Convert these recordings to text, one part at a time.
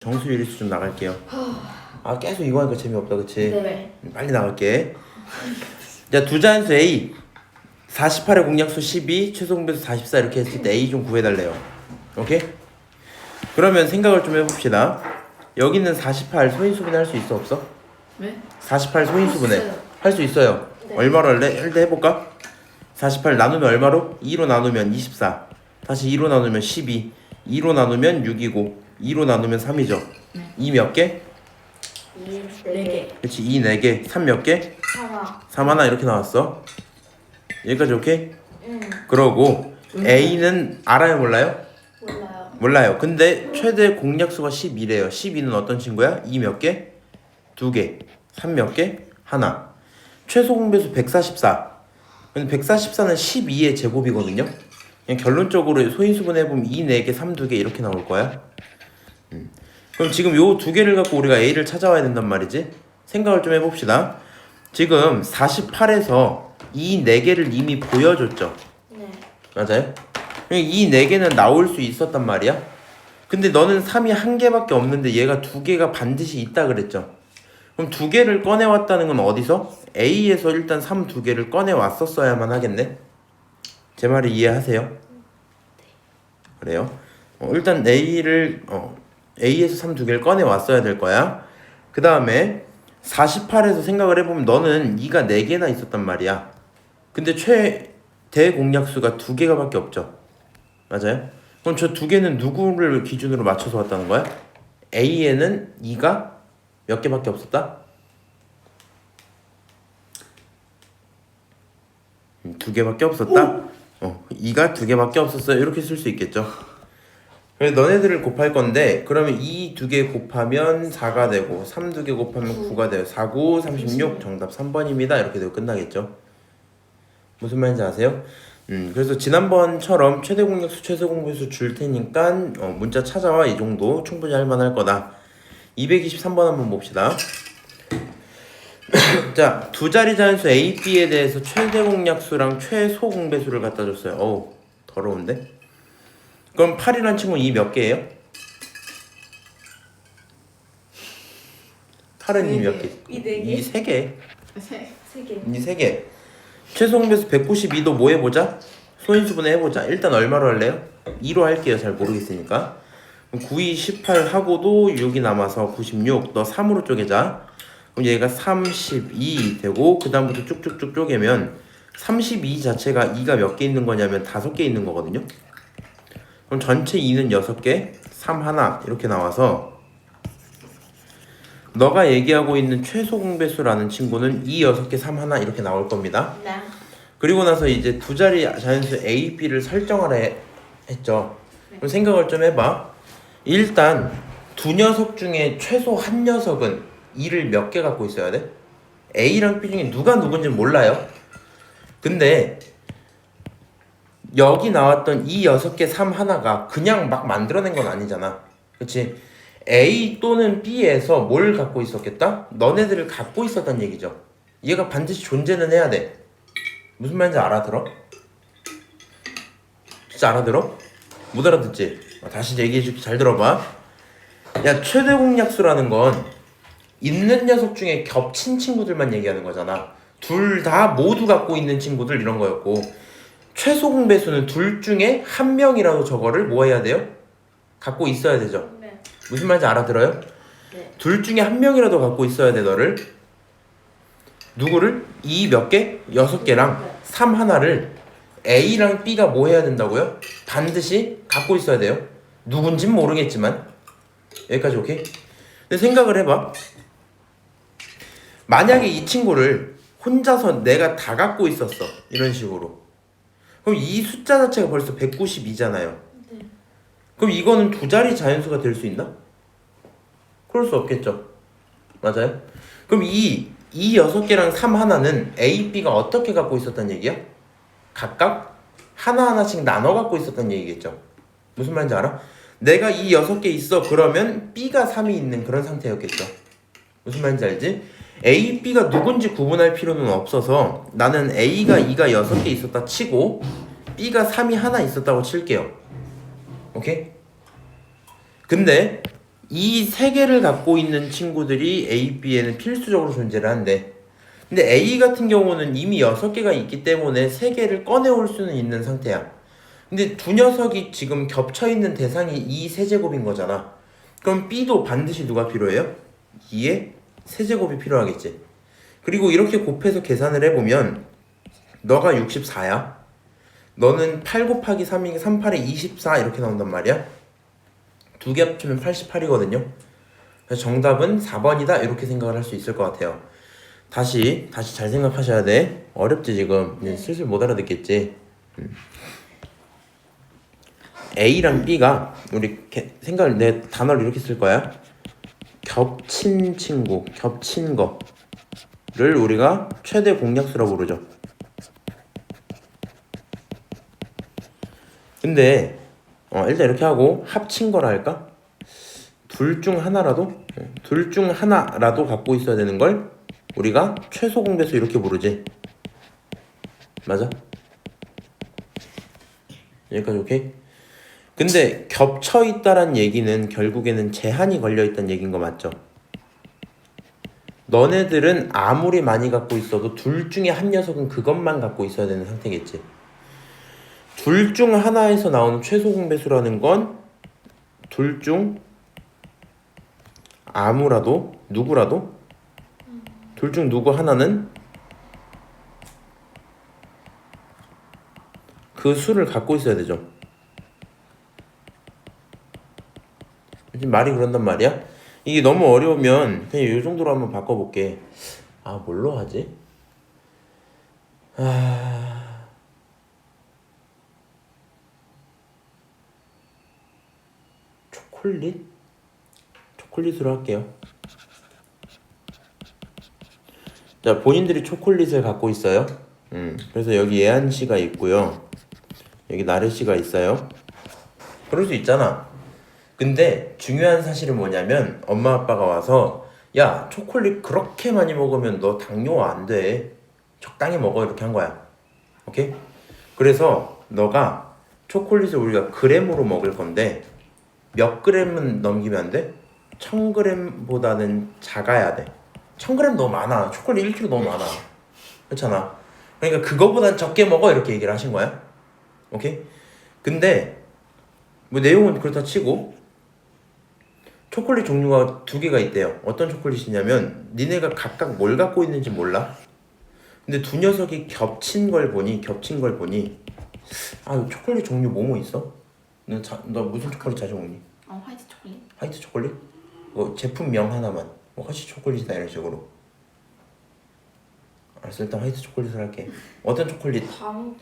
정수 유리수 좀 나갈게요. 아 계속 이거 하니까 재미없다 그치? 네. 빨리 나갈게. 자, 두 자연수 A 48의 공약수 12 최소 공배수 44 이렇게 했을 때 A 좀 구해달래요. 오케이? 그러면 생각을 좀 해봅시다. 여기는 48 소인수분해 할 수 있어 없어? 네? 48 소인수분해 할 수 있어요. 네. 얼마로 할래? 일단 해볼까? 48 나누면 얼마로? 2로 나누면 24 다시 2로 나누면 12 2로 나누면 6이고 2로 나누면 3이죠. 네. 2 몇 개? 4개. 그렇지 2 4개 3 몇 개? 3 하나 이렇게 나왔어. 여기까지 오케이? 그러고 A는 알아요 몰라요? 몰라요. 몰라요. 근데 최대 공약수가 12래요. 12는 어떤 친구야? 2 몇 개? 2개 3 몇 개? 하나. 최소 공배수 144. 근데 144는 12의 제곱이거든요. 그냥 결론적으로 소인수분 해보면 2 4개 3 2개 이렇게 나올 거야. 그럼 지금 요 두 개를 갖고 우리가 A를 찾아와야 된단 말이지. 생각을 좀 해봅시다. 지금 48에서 이 4개를 이미 보여줬죠. 네. 맞아요? 이 4개는 나올 수 있었단 말이야. 근데 너는 3이 1개밖에 없는데 얘가 2개가 반드시 있다 그랬죠. 그럼 2개를 꺼내왔다는 건 어디서? A에서 일단 3 2개를 꺼내왔었어야만 하겠네. 제 말을 이해하세요? 그래요? 일단 A에서 3 2개를 꺼내왔어야 될 거야. 그 다음에 48에서 생각을 해보면 너는 2가 4개나 있었단 말이야. 근데 최대 공약수가 2개가 밖에 없죠. 맞아요? 그럼 저 2개는 누구를 기준으로 맞춰서 왔다는 거야? A에는 2가 몇 개밖에 없었다? 2개밖에 없었다? 2가 2개밖에 없었어요. 이렇게 쓸 수 있겠죠. 그래서 너네들을 곱할 건데 그러면 2 2개 곱하면 4가 되고 3 2개 곱하면 9가 돼요. 4, 9, 36 정답 3번입니다. 이렇게 되고 끝나겠죠. 무슨 말인지 아세요? 그래서 지난번처럼 최대 공약수 최소 공배수 줄 테니까 문자 찾아와. 이 정도 충분히 할 만할 거다. 223번 한번 봅시다. 자, 두 자리 자연수 A, B에 대해서 최대 공약수랑 최소 공배수를 갖다 줬어요. 어우 더러운데? 그럼 8이란 친구는 이 몇 개예요? 8은 이 몇 개? 이 4개? 이 3개. 3개. 이 3개. 최소 공배수 192도 뭐 해보자? 소인수분해 해보자. 일단 얼마로 할래요? 2로 할게요. 잘 모르겠으니까. 9, 2, 18 하고도 6이 남아서 96. 너 3으로 쪼개자. 그럼 얘가 32 되고 그 다음부터 쭉쭉쭉 쪼개면 32 자체가 2가 몇 개 있는 거냐면 5개 있는 거거든요. 그럼 전체 2는 6개, 3 하나 이렇게 나와서 너가 얘기하고 있는 최소 공배수라는 친구는 2 6개 3 하나 이렇게 나올 겁니다. 네. 그리고 나서 이제 두 자리 자연수 A, B를 설정하라 했죠. 그럼 생각을 좀 해봐. 일단 두 녀석 중에 최소 한 녀석은 2를 몇 개 갖고 있어야 돼? A랑 B 중에 누가 누군지 몰라요. 근데 여기 나왔던 이 6개 3 하나가 그냥 막 만들어낸 건 아니잖아. 그치? A 또는 B에서 뭘 갖고 있었겠다? 너네들을 갖고 있었단 얘기죠. 얘가 반드시 존재는 해야 돼. 무슨 말인지 알아들어? 진짜 알아들어? 못 알아듣지? 다시 얘기해줄게. 잘 들어봐. 야, 최대 공약수라는 건 있는 녀석 중에 겹친 친구들만 얘기하는 거잖아. 둘 다 모두 갖고 있는 친구들 이런 거였고, 최소 공배수는 둘 중에 한 명이라도 저거를 뭐 해야 돼요? 갖고 있어야 되죠. 네. 무슨 말인지 알아들어요? 네. 둘 중에 한 명이라도 갖고 있어야 돼. 너를 누구를? 2 몇 개? 6개랑 3 하나를 A랑 B가 뭐 해야 된다고요? 반드시 갖고 있어야 돼요. 누군진 모르겠지만. 여기까지 오케이? 근데 생각을 해봐. 만약에 이 친구를 혼자서 내가 다 갖고 있었어. 이런 식으로. 그럼 이 숫자 자체가 벌써 192잖아요. 네. 그럼 이거는 두 자리 자연수가 될 수 있나? 그럴 수 없겠죠. 맞아요? 그럼 이 6개랑 3 하나는 A, B가 어떻게 갖고 있었단 얘기야? 각각 하나하나씩 나눠 갖고 있었단 얘기겠죠. 무슨 말인지 알아? 내가 이 6개 있어. 그러면 B가 3이 있는 그런 상태였겠죠. 무슨 말인지 알지? A, B가 누군지 구분할 필요는 없어서 나는 A가 2가 6개 있었다 치고 B가 3이 하나 있었다고 칠게요. 오케이? 근데 이 세 개를 갖고 있는 친구들이 A, B에는 필수적으로 존재를 한대. 근데 A 같은 경우는 이미 6개가 있기 때문에 3개를 꺼내올 수는 있는 상태야. 근데 두 녀석이 지금 겹쳐있는 대상이 이 세제곱인 거잖아. 그럼 B도 반드시 누가 필요해요? 2의 세제곱이 필요하겠지. 그리고 이렇게 곱해서 계산을 해보면 너가 64야. 너는 8 곱하기 3이 3, 8에 24 이렇게 나온단 말이야. 두 개 합치면 88이거든요. 그래서 정답은 4번이다 이렇게 생각을 할 수 있을 것 같아요. 다시 잘 생각하셔야 돼. 어렵지 지금. 이제 슬슬 못 알아듣겠지. A랑 B가 우리 생각을 내 단어를 이렇게 쓸 거야. 겹친 친구, 겹친 거를 우리가 최대 공약수라고 부르죠. 근데 일단 이렇게 하고 합친 거라 할까? 둘 중 하나라도 갖고 있어야 되는 걸 우리가 최소 공배수 이렇게 부르지. 맞아? 여기까지 오케이? 근데 겹쳐 있다란 얘기는 결국에는 제한이 걸려 있다는 얘기인 거 맞죠? 너네들은 아무리 많이 갖고 있어도 둘 중에 한 녀석은 그것만 갖고 있어야 되는 상태겠지. 둘 중 하나에서 나오는 최소 공배수라는 건 둘 중 아무라도 누구라도 둘 중 누구 하나는 그 수를 갖고 있어야 되죠. 지금 말이 그런단 말이야. 이게 너무 어려우면 그냥 이 정도로 한번 바꿔볼게. 뭘로 하지? 초콜릿? 초콜릿으로 할게요. 자, 본인들이 초콜릿을 갖고 있어요. 그래서 여기 예한 씨가 있고요. 여기 나래 씨가 있어요. 그럴 수 있잖아. 근데 중요한 사실은 뭐냐면 엄마 아빠가 와서 야, 초콜릿 그렇게 많이 먹으면 너 당뇨 안 돼. 적당히 먹어 이렇게 한 거야. 오케이? 그래서 너가 초콜릿을 우리가 그램으로 먹을 건데 몇 그램은 넘기면 안 돼? 1000g보다는 작아야 돼. 1000g 너무 많아. 초콜릿 1kg 너무 많아. 그렇잖아. 그러니까 그거보단 적게 먹어 이렇게 얘기를 하신 거야. 오케이? 근데 뭐 내용은 그렇다 치고 초콜릿 종류가 2개가 있대요. 어떤 초콜릿이냐면 니네가 각각 뭘 갖고 있는지 몰라. 근데 두 녀석이 겹친 걸 보니 초콜릿 종류 뭐뭐 있어? 너 무슨 초콜릿 자주 먹니? 화이트 초콜릿. 화이트 초콜릿? 제품명 하나만. 허쉬 초콜릿이다 이런 식으로. 알았어, 일단 화이트 초콜릿을 할게. 어떤 초콜릿? 다 먹었어.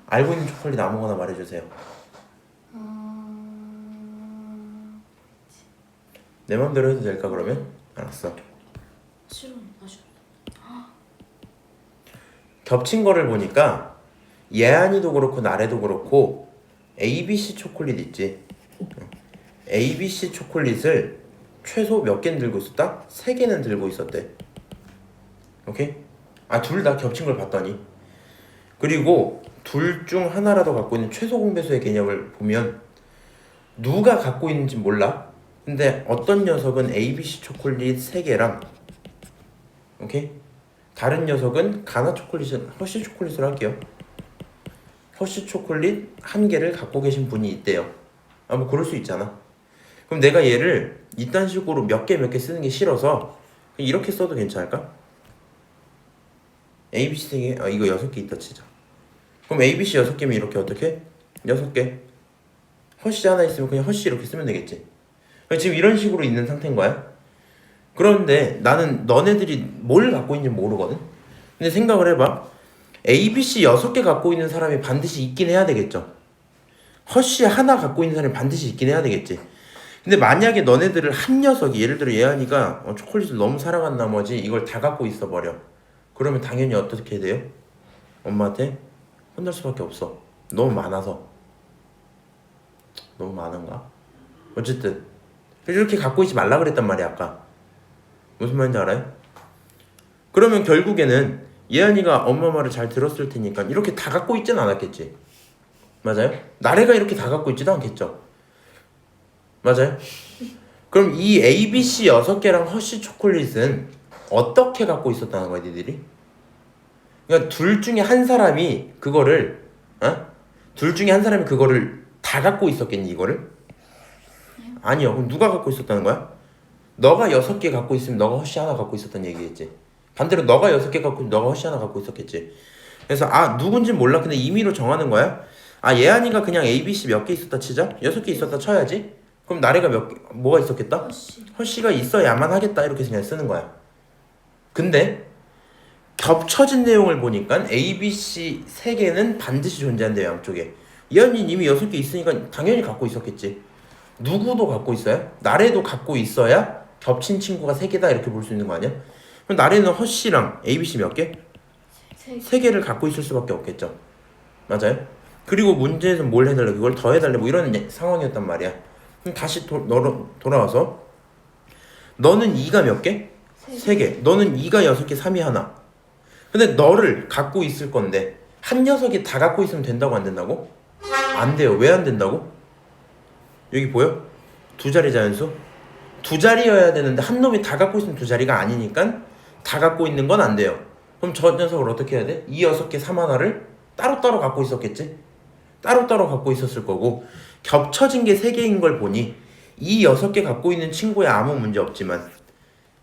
알고 있는 초콜릿 아무거나 말해주세요. 내 맘대로 해도 될까 그러면? 알았어. 싫어. 싫어. 겹친 거를 보니까 예안이도 그렇고 나래도 그렇고 ABC 초콜릿 있지. ABC 초콜릿을 최소 몇 개는 들고 있었다? 3개는 들고 있었대. 오케이? 둘 다 겹친 걸 봤더니. 그리고 둘 중 하나라도 갖고 있는 최소 공배수의 개념을 보면 누가 갖고 있는지 몰라. 근데 어떤 녀석은 ABC 초콜릿 3개랑 오케이? 다른 녀석은 가나 초콜릿은 허쉬 초콜릿을 할게요. 허쉬 초콜릿 1개를 갖고 계신 분이 있대요. 뭐 그럴 수 있잖아. 그럼 내가 얘를 이딴 식으로 몇 개 쓰는 게 싫어서 이렇게 써도 괜찮을까? ABC 3개, 이거 6개 있다 치자. 그럼 ABC 6개면 이렇게 어떻게? 6개. 허쉬 하나 있으면 그냥 허쉬 이렇게 쓰면 되겠지. 지금 이런 식으로 있는 상태인 거야. 그런데 나는 너네들이 뭘 갖고 있는지 모르거든. 근데 생각을 해봐. ABC 6개 갖고 있는 사람이 반드시 있긴 해야 되겠죠. 허쉬 하나 갖고 있는 사람이 반드시 있긴 해야 되겠지. 근데 만약에 너네들을 한 녀석이, 예를 들어 예안이가 초콜릿을 너무 사랑한 나머지 이걸 다 갖고 있어 버려. 그러면 당연히 어떻게 돼요? 엄마한테 혼날 수밖에 없어. 너무 많아서. 너무 많은가? 어쨌든 이렇게 갖고 있지 말라 그랬단 말이야 아까. 무슨 말인지 알아요? 그러면 결국에는 예안이가 엄마 말을 잘 들었을 테니까 이렇게 다 갖고 있진 않았겠지. 맞아요? 나래가 이렇게 다 갖고 있지도 않겠죠. 맞아요? 그럼 이 ABC 6개랑 허쉬 초콜릿은 어떻게 갖고 있었다는 거야, 니들이? 그러니까 둘 중에 한 사람이 그거를 둘 중에 한 사람이 그거를 다 갖고 있었겠니, 이거를? 아니요. 그럼 누가 갖고 있었다는 거야? 너가 6개 갖고 있으면 너가 허쉬 하나 갖고 있었다는 얘기겠지. 반대로 너가 6개 갖고 있으면 너가 허쉬 하나 갖고 있었겠지. 그래서 누군지 몰라. 근데 임의로 정하는 거야. 예한이가 그냥 ABC 몇 개 있었다 치자. 6개 있었다 쳐야지. 그럼 나래가 뭐가 있었겠다? 허쉬. 허쉬가 있어야만 하겠다. 이렇게 그냥 쓰는 거야. 근데 겹쳐진 내용을 보니까 ABC 3개는 반드시 존재한대요, 양쪽에. 예한이는 이미 6개 있으니까 당연히 갖고 있었겠지. 누구도 갖고 있어요? 나래도 갖고 있어야 겹친 친구가 3개다 이렇게 볼 수 있는 거 아니야? 그럼 나래는 허쉬랑 ABC 몇 개? 3개를 갖고 있을 수밖에 없겠죠. 맞아요? 그리고 문제에서 뭘 해달래? 그걸 더 해달래? 뭐 이런 상황이었단 말이야. 그럼 다시 돌아와서 너는 2가 몇 개? 3개. 너는 2가 6개, 3이 하나. 근데 너를 갖고 있을 건데 한 녀석이 다 갖고 있으면 된다고 안 된다고? 안 돼요. 왜 안 된다고? 여기 보여? 2자리 자연수? 2자리여야 되는데 한 놈이 다 갖고 있으면 2자리가 아니니까 다 갖고 있는 건 안 돼요. 그럼 저 녀석을 어떻게 해야 돼? 이 6개 3 하나를 따로따로 갖고 있었겠지? 따로따로 갖고 있었을 거고 겹쳐진 게 3개인 걸 보니 이 6개 갖고 있는 친구야 아무 문제 없지만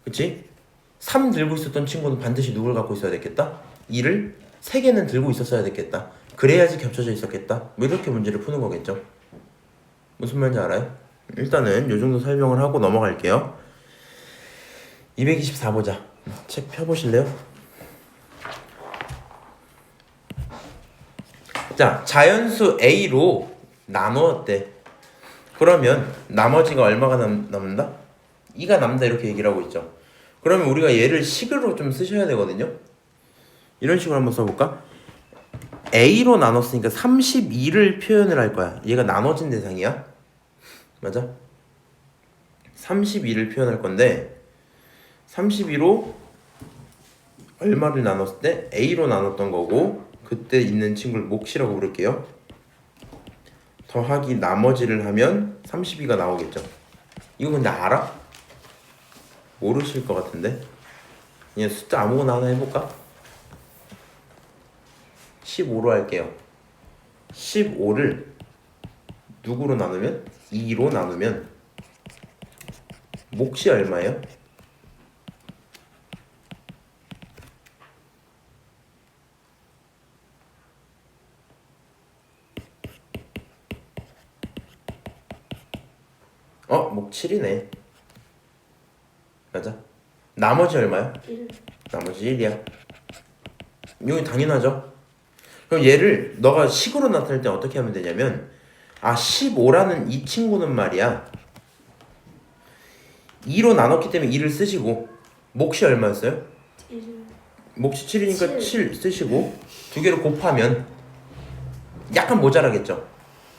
그치? 3 들고 있었던 친구는 반드시 누굴 갖고 있어야 됐겠다? 2를 3개는 들고 있었어야 됐겠다. 그래야지 겹쳐져 있었겠다. 뭐 이렇게 문제를 푸는 거겠죠. 무슨 말인지 알아요? 일단은 요 정도 설명을 하고 넘어갈게요. 224 보자. 책 펴보실래요? 자, 자연수 A로 나누었대. 그러면 나머지가 얼마가 남는다? 2가 남는다 이렇게 얘기를 하고 있죠. 그러면 우리가 얘를 식으로 좀 쓰셔야 되거든요. 이런 식으로 한번 써볼까? A로 나눴으니까 32를 표현을 할 거야. 얘가 나눠진 대상이야. 맞아? 32를 표현할 건데 32로 얼마를 나눴을 때 A로 나눴던 거고 그때 있는 친구를 몫이라고 부를게요. 더하기 나머지를 하면 32가 나오겠죠. 이거 근데 알아? 모르실 것 같은데 그냥 숫자 아무거나 하나 해볼까? 15로 할게요. 15를 누구로 나누면? 2로 나누면 몫이 얼마예요? 몫 7이네. 맞아. 나머지 얼마야? 1. 나머지 1이야. 이거 당연하죠. 그럼 얘를 너가 식으로 나타낼 때 어떻게 하면 되냐면 15라는 이 친구는 말이야 2로 나눴기 때문에 2를 쓰시고 몫이 얼마였어요? 1. 몫이 7이니까 7 쓰시고 두 개를 곱하면 약간 모자라겠죠.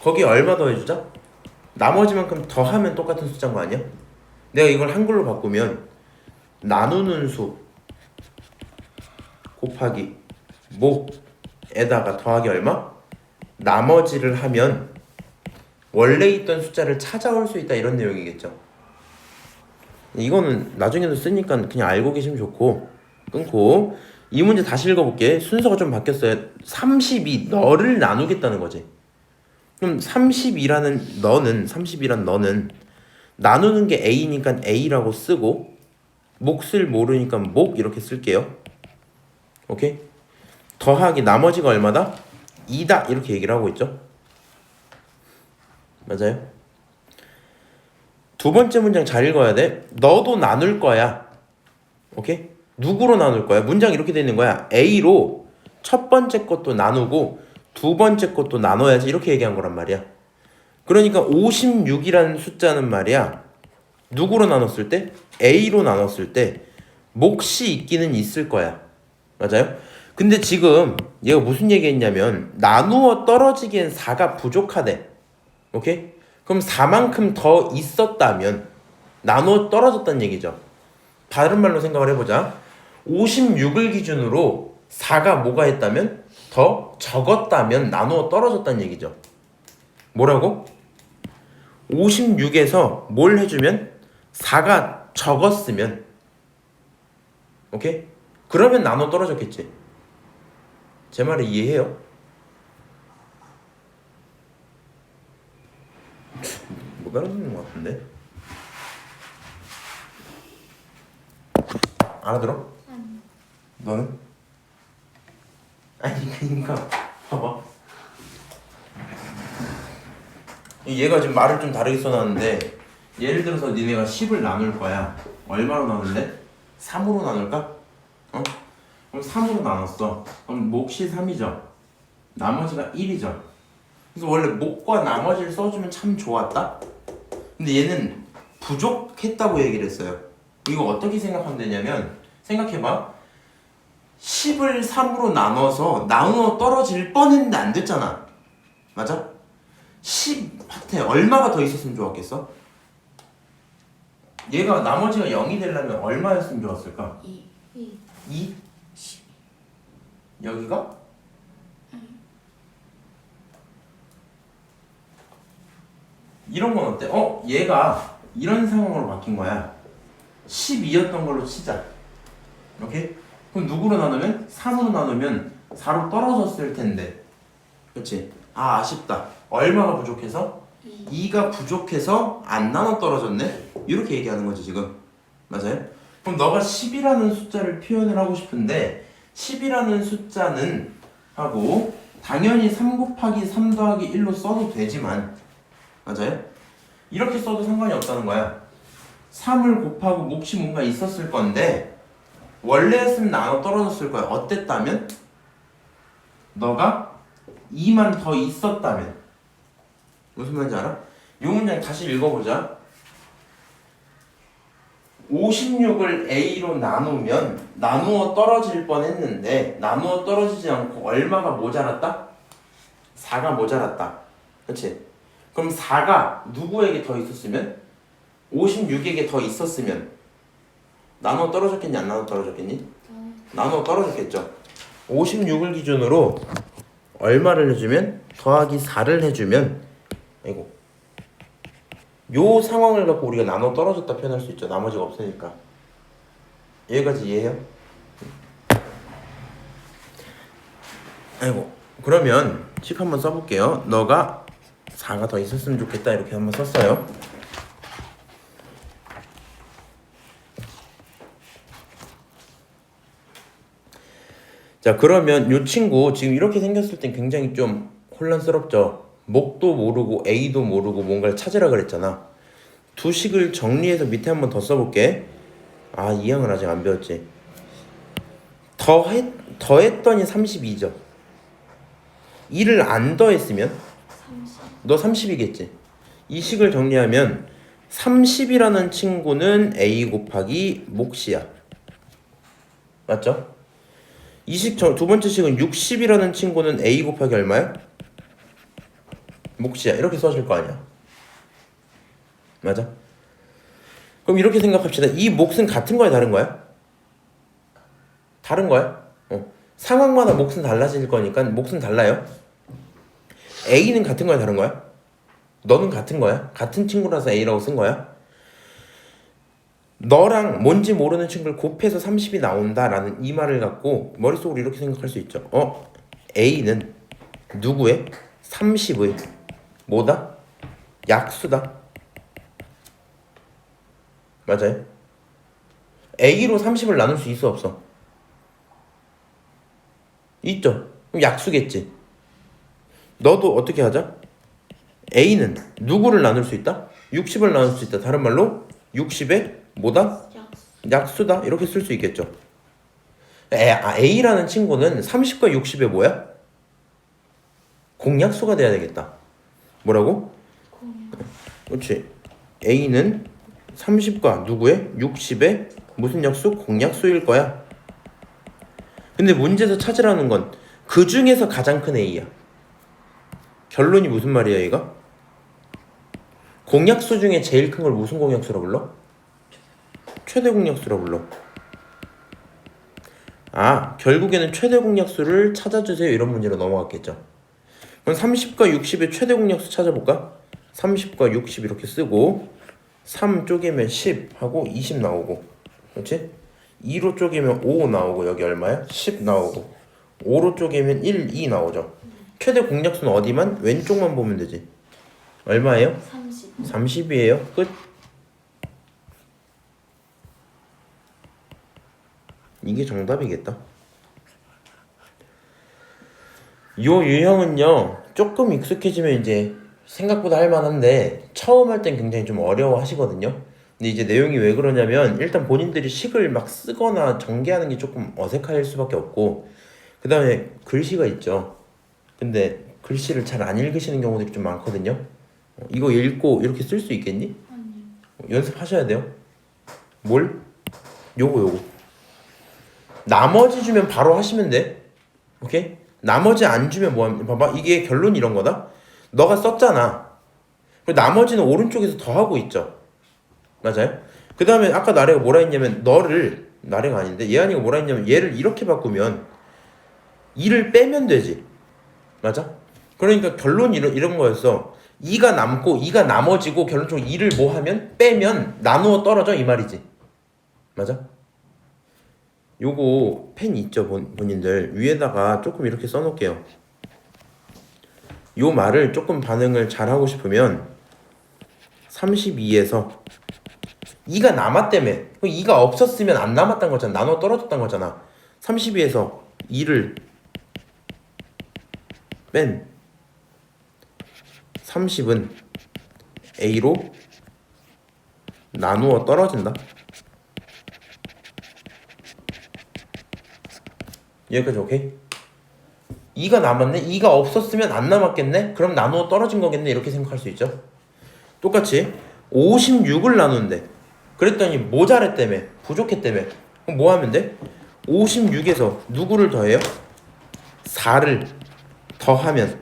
거기에 얼마 더해주자? 나머지만큼 더하면 똑같은 숫자인 거 아니야? 내가 이걸 한글로 바꾸면 나누는 수 곱하기 몫에다가 더하기 얼마? 나머지를 하면 원래 있던 숫자를 찾아올 수 있다 이런 내용이겠죠. 이거는 나중에도 쓰니까 그냥 알고 계시면 좋고 끊고 이 문제 다시 읽어볼게. 순서가 좀 바뀌었어요. 32 너를 나누겠다는 거지. 그럼 32라는 너는 나누는 게 A니까 A라고 쓰고 몫을 모르니까 몫 이렇게 쓸게요. 오케이? 더하기 나머지가 얼마다? 2다 이렇게 얘기를 하고 있죠. 맞아요? 두 번째 문장 잘 읽어야 돼. 너도 나눌 거야. 오케이? 누구로 나눌 거야? 문장 이렇게 돼 있는 거야. A로 첫 번째 것도 나누고 두 번째 것도 나눠야지 이렇게 얘기한 거란 말이야. 그러니까 56이라는 숫자는 말이야. 누구로 나눴을 때? A로 나눴을 때 몫이 있기는 있을 거야. 맞아요? 근데 지금 얘가 무슨 얘기했냐면 나누어 떨어지기엔 4가 부족하대. 오케이? 그럼 4만큼 더 있었다면 나누어 떨어졌다는 얘기죠. 다른 말로 생각을 해보자. 56을 기준으로 4가 뭐가 했다면? 더 적었다면 나누어 떨어졌다는 얘기죠. 뭐라고? 56에서 뭘 해주면? 4가 적었으면 오케이? 그러면 나눠 떨어졌겠지. 제 말을 이해해요? 못 알아듣는 것 같은데? 알아들어? 너는? 아니 그니까 봐봐. 얘가 지금 말을 좀 다르게 써놨는데 예를 들어서 니네가 10을 나눌 거야. 얼마로 나눌래? 3으로 나눌까? 어? 그럼 3으로 나눴어. 그럼 몫이 3이죠. 나머지가 1이죠. 그래서 원래 몫과 나머지를 써주면 참 좋았다? 근데 얘는 부족했다고 얘기를 했어요. 이거 어떻게 생각하면 되냐면 생각해봐. 10을 3으로 나눠서 나누어 떨어질 뻔했는데 안 됐잖아. 맞아? 10한테 얼마가 더 있었으면 좋았겠어? 얘가 나머지가 0이 되려면 얼마였으면 좋았을까? 2 2? 여기가? 이런 건 어때? 얘가 이런 상황으로 바뀐 거야. 12였던 걸로 치자. 오케이? 그럼 누구로 나누면? 3으로 나누면 4로 떨어졌을 텐데. 그치? 아쉽다. 얼마가 부족해서? 2가 부족해서 안 나눠 떨어졌네? 이렇게 얘기하는 거지 지금. 맞아요? 그럼 너가 10이라는 숫자를 표현을 하고 싶은데 10이라는 숫자는 하고 당연히 3 곱하기 3 더하기 1로 써도 되지만 맞아요? 이렇게 써도 상관이 없다는 거야. 3을 곱하고 몫이 뭔가 있었을 건데 원래 했으면 나눠 떨어졌을 거야. 어땠다면? 너가 2만 더 있었다면. 무슨 말인지 알아? 이 문장 다시 읽어보자. 56을 A로 나누면 나누어 떨어질 뻔했는데 나누어 떨어지지 않고 얼마가 모자랐다? 4가 모자랐다. 그치? 그럼 4가 누구에게 더 있었으면? 56에게 더 있었으면 나누어 떨어졌겠니? 안 나누어 떨어졌겠니? 나누어 떨어졌겠죠. 56을 기준으로 얼마를 해주면? 더하기 4를 해주면 아이고 요 상황을 갖고 우리가 나눠 떨어졌다 표현할 수 있죠. 나머지가 없으니까. 여기까지 이해해요? 아이고 그러면 10 한번 써볼게요. 너가 4가 더 있었으면 좋겠다 이렇게 한번 썼어요. 자 그러면 요 친구 지금 이렇게 생겼을 땐 굉장히 좀 혼란스럽죠. 목도 모르고 A도 모르고 뭔가를 찾으라 그랬잖아. 두 식을 정리해서 밑에 한번 더 써볼게. 아 이 항을 아직 안 배웠지. 더했더니 32죠. 2를 안 더했으면 30 너 30이겠지. 이 식을 정리하면 30이라는 친구는 A 곱하기 몫이야. 맞죠? 이 식 두 번째 식은 60이라는 친구는 A 곱하기 얼마야? 몫이야. 이렇게 써줄 거 아니야. 맞아? 그럼 이렇게 생각합시다. 이 몫은 같은 거야 다른 거야? 다른 거야? 상황마다 몫은 달라질 거니까 몫은 달라요. A는 같은 거야 다른 거야? 너는 같은 거야? 같은 친구라서 A라고 쓴 거야? 너랑 뭔지 모르는 친구를 곱해서 30이 나온다라는 이 말을 갖고 머릿속으로 이렇게 생각할 수 있죠. A는 누구의? 30의 뭐다? 약수다. 맞아요? A로 30을 나눌 수 있어 없어? 있죠. 그럼 약수겠지. 너도 어떻게 하자? A는 누구를 나눌 수 있다? 60을 나눌 수 있다. 다른 말로 60의 뭐다? 약수다. 이렇게 쓸 수 있겠죠. A라는 친구는 30과 60의 뭐야? 공약수가 돼야 되겠다. 뭐라고? 그렇지. A는 30과 누구의? 60의 무슨 약수? 공약수일 거야. 근데 문제에서 찾으라는 건 그 중에서 가장 큰 A야. 결론이 무슨 말이야 얘가? 공약수 중에 제일 큰 걸 무슨 공약수라 불러? 최대 공약수라 불러. 결국에는 최대 공약수를 찾아주세요 이런 문제로 넘어갔겠죠. 그럼 30과 60의 최대 공약수 찾아볼까? 30과 60 이렇게 쓰고 3 쪼개면 10 하고 20 나오고, 그렇지? 2로 쪼개면 5 나오고, 여기 얼마야? 10 나오고, 5로 쪼개면 1, 2 나오죠. 최대 공약수는 어디만? 왼쪽만 보면 되지. 얼마예요? 30. 30이에요. 끝. 이게 정답이겠다. 요 유형은요, 조금 익숙해지면 이제 생각보다 할만한데 처음 할 땐 굉장히 좀 어려워 하시거든요. 근데 이제 내용이 왜 그러냐면 일단 본인들이 식을 막 쓰거나 전개하는 게 조금 어색할 수밖에 없고, 그 다음에 글씨가 있죠. 근데 글씨를 잘 안 읽으시는 경우들이 좀 많거든요. 이거 읽고 이렇게 쓸 수 있겠니? 아니요. 연습하셔야 돼요. 뭘? 요거. 나머지 주면 바로 하시면 돼. 오케이? 나머지 안 주면 뭐하면, 봐봐, 이게 결론이 이런 거다. 너가 썼잖아. 그리고 나머지는 오른쪽에서 더 하고 있죠. 맞아요? 그 다음에 아까 나래가 뭐라 했냐면, 너를, 나래가 아닌데 예한이가 뭐라 했냐면, 얘를 이렇게 바꾸면 2를 빼면 되지. 맞아? 그러니까 결론이 이런 거였어. 2가 남고 2가 나머지고 결론적으로 2를 뭐 하면? 빼면 나누어 떨어져, 이 말이지. 맞아? 요거 펜 있죠, 본인들 위에다가 조금 이렇게 써놓을게요. 요 말을 조금 반응을 잘 하고 싶으면 32에서 2가 남았다며. 2가 없었으면 안 남았단 거잖아. 나눠 떨어졌단 거잖아. 32에서 2를 뺀 30은 A로 나누어 떨어진다. 여기까지 오케이? 2가 남았네? 2가 없었으면 안 남았겠네? 그럼 나누어 떨어진 거겠네? 이렇게 생각할 수 있죠. 똑같이 56을 나누는데 그랬더니 모자랬다며, 부족했다며. 그럼 뭐 하면 돼? 56에서 누구를 더해요? 4를 더하면,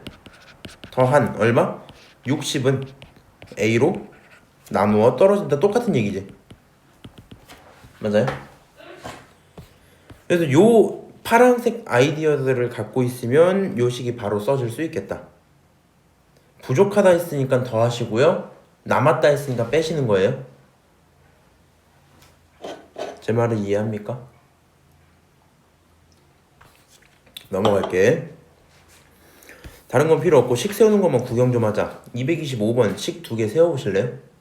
더한 얼마? 60은 A로 나누어 떨어진다. 똑같은 얘기지. 맞아요? 그래서 요 파란색 아이디어들을 갖고 있으면 요 식이 바로 써질 수 있겠다. 부족하다 했으니까 더 하시고요. 남았다 했으니까 빼시는 거예요. 제 말을 이해합니까? 넘어갈게. 다른 건 필요 없고 식 세우는 것만 구경 좀 하자. 225번 식 2개 세워보실래요?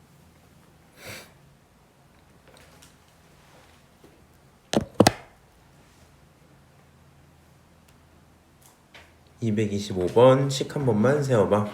(225번) 식 한 번만 세워봐.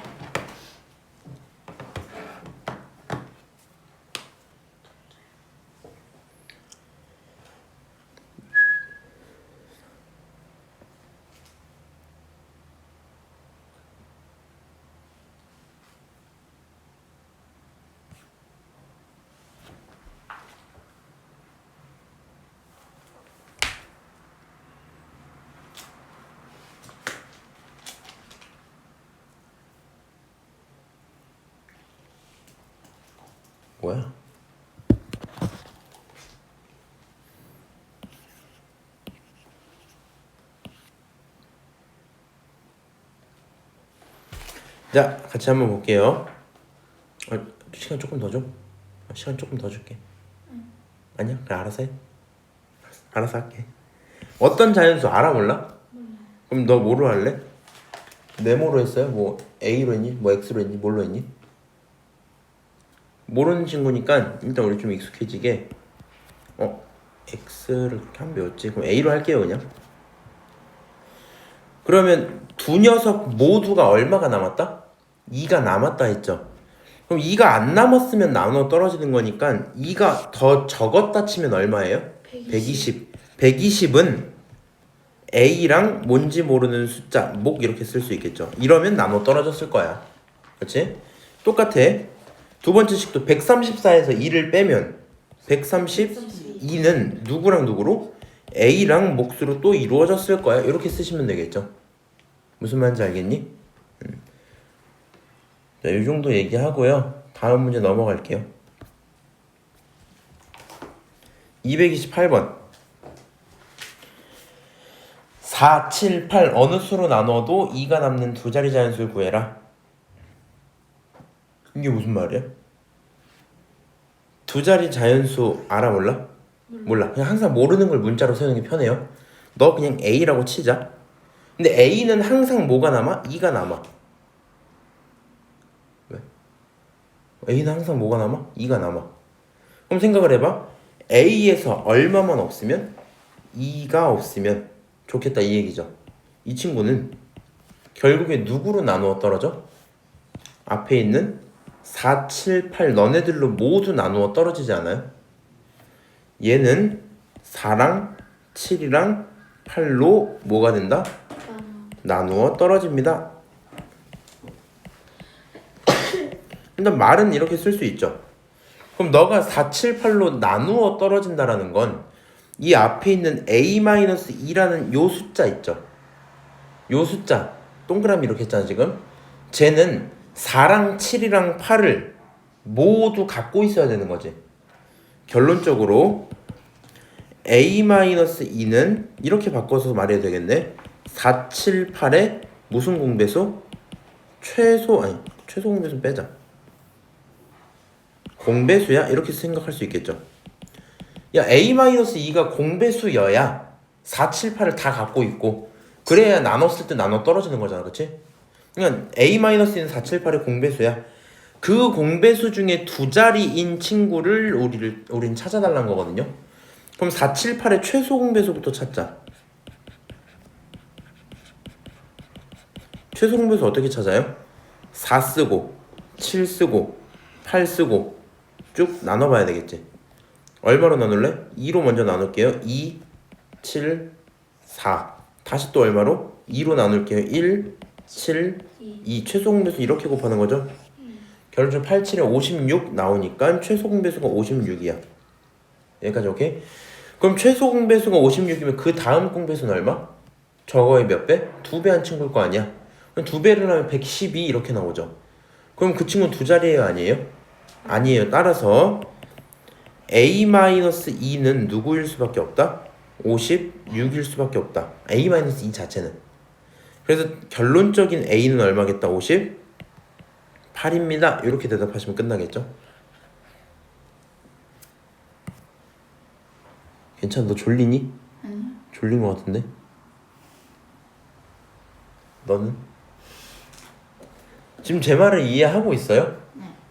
뭐야? 자, 같이 한번 볼게요. 시간 조금 더 줘? 시간 조금 더 줄게. 아니야? 그래, 알아서 해. 알아서 할게. 어떤 자연수 알아, 몰라? 그럼 너 뭐로 할래? 네모로 했어요? 뭐 A로 했니? 뭐 X로 했니? 뭘로 했니? 모르는 친구니까 일단 우리 좀 익숙해지게 X를 그렇게 한 배웠지. 그럼 A로 할게요, 그냥. 그러면 두 녀석 모두가 얼마가 남았다? 2가 남았다 했죠. 그럼 2가 안 남았으면 나눠 떨어지는 거니까 2가 더 적었다 치면 얼마예요? 120. 120은 A랑 뭔지 모르는 숫자, 목 이렇게 쓸 수 있겠죠. 이러면 나눠 떨어졌을 거야. 그렇지? 똑같아. 두 번째 식도 134에서 2를 빼면 132는 누구랑 누구로? A랑 몫으로 또 이루어졌을 거야. 이렇게 쓰시면 되겠죠. 무슨 말인지 알겠니? 자, 이 정도 얘기하고요. 다음 문제 넘어갈게요. 228번 4, 7, 8 어느 수로 나눠도 2가 남는 두 자리 자연수를 구해라. 이게 무슨 말이야? 두 자리 자연수 알아 몰라? 몰라. 그냥 항상 모르는 걸 문자로 세우는 게 편해요. 너 그냥 A라고 치자. 근데 A는 항상 뭐가 남아? 2가 남아. 왜? A는 항상 뭐가 남아? 2가 남아. 그럼 생각을 해봐. A에서 얼마만 없으면? 2가 없으면 좋겠다 이 얘기죠. 이 친구는 결국에 누구로 나누어 떨어져? 앞에 있는 4, 7, 8 너네들로 모두 나누어 떨어지지 않아요? 얘는 4랑 7이랑 8로 뭐가 된다? 나누어 떨어집니다. 일단 말은 이렇게 쓸 수 있죠. 그럼 너가 4, 7, 8로 나누어 떨어진다라는 건 이 앞에 있는 A-2라는 요 숫자 있죠. 요 숫자 동그라미 이렇게 했잖아 지금. 쟤는 4랑 7이랑 8을 모두 있어야 되는 거지. 결론적으로 A-2는 이렇게 바꿔서 말해야 되겠네. 4, 7, 8의 무슨 공배수? 최소 공배수 빼자. 공배수야? 이렇게 생각할 수 있겠죠. 야 A-2가 공배수여야 4, 7, 8을 다 갖고 있고 그래야 나눴을 때 나눠 떨어지는 거잖아. 그치? 그러니까 A-는 4, 7, 8의 공배수야. 그 공배수 중에 두 자리인 친구를 우린 찾아달라는 거거든요. 그럼 4, 7, 8의 최소 공배수부터 찾자. 최소 공배수 어떻게 찾아요? 4 쓰고 7 쓰고 8 쓰고 쭉 나눠봐야 되겠지. 얼마로 나눌래? 2로 먼저 나눌게요. 2, 7, 4. 다시 또 얼마로? 2로 나눌게요. 1, 7, 2. 최소 공배수 이렇게 곱하는 거죠. 결론적으로 8, 7에 56 나오니까 최소 공배수가 56이야. 여기까지 오케이? 그럼 최소 공배수가 56이면 그 다음 공배수는 얼마? 저거의 몇 배? 2배 한 친구일 거 아니야? 그럼 2배를 하면 112 이렇게 나오죠. 그럼 그 친구는 두 자리예요? 아니에요? 아니에요. 따라서 A-2는 누구일 수밖에 없다? 56일 수밖에 없다. A-2 자체는. 그래서 결론적인 A는 얼마겠다? 58입니다. 이렇게 대답하시면 끝나겠죠? 괜찮아? 너 졸리니? 졸린 것 같은데? 너는? 지금 제 말을 이해하고 있어요?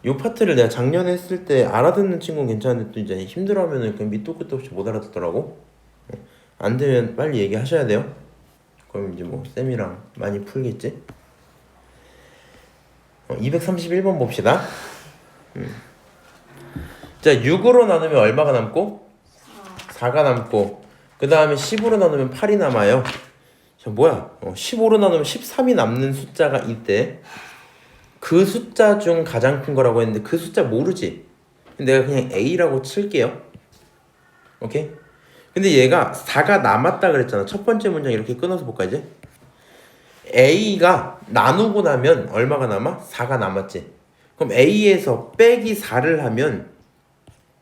요 파트를 내가 작년에 했을 때 알아듣는 친구는 괜찮은데 또 이제 힘들어하면은 그냥 밑도 끝도 없이 못 알아듣더라고. 안 되면 빨리 얘기하셔야 돼요. 그럼 이제 뭐 쌤이랑 많이 풀겠지? 231번 봅시다. 자, 6으로 나누면 얼마가 남고? 4가 남고, 그 다음에 10으로 나누면 8이 남아요. 자, 뭐야? 15로 나누면 13이 남는 숫자가 있대. 그 숫자 중 가장 큰 거라고 했는데 그 숫자 모르지? 내가 그냥 A라고 칠게요. 오케이? 근데 얘가 4가 남았다 그랬잖아. 첫 번째 문장 이렇게 끊어서 볼까 이제? A가 나누고 나면 얼마가 남아? 4가 남았지. 그럼 A에서 빼기 4를 하면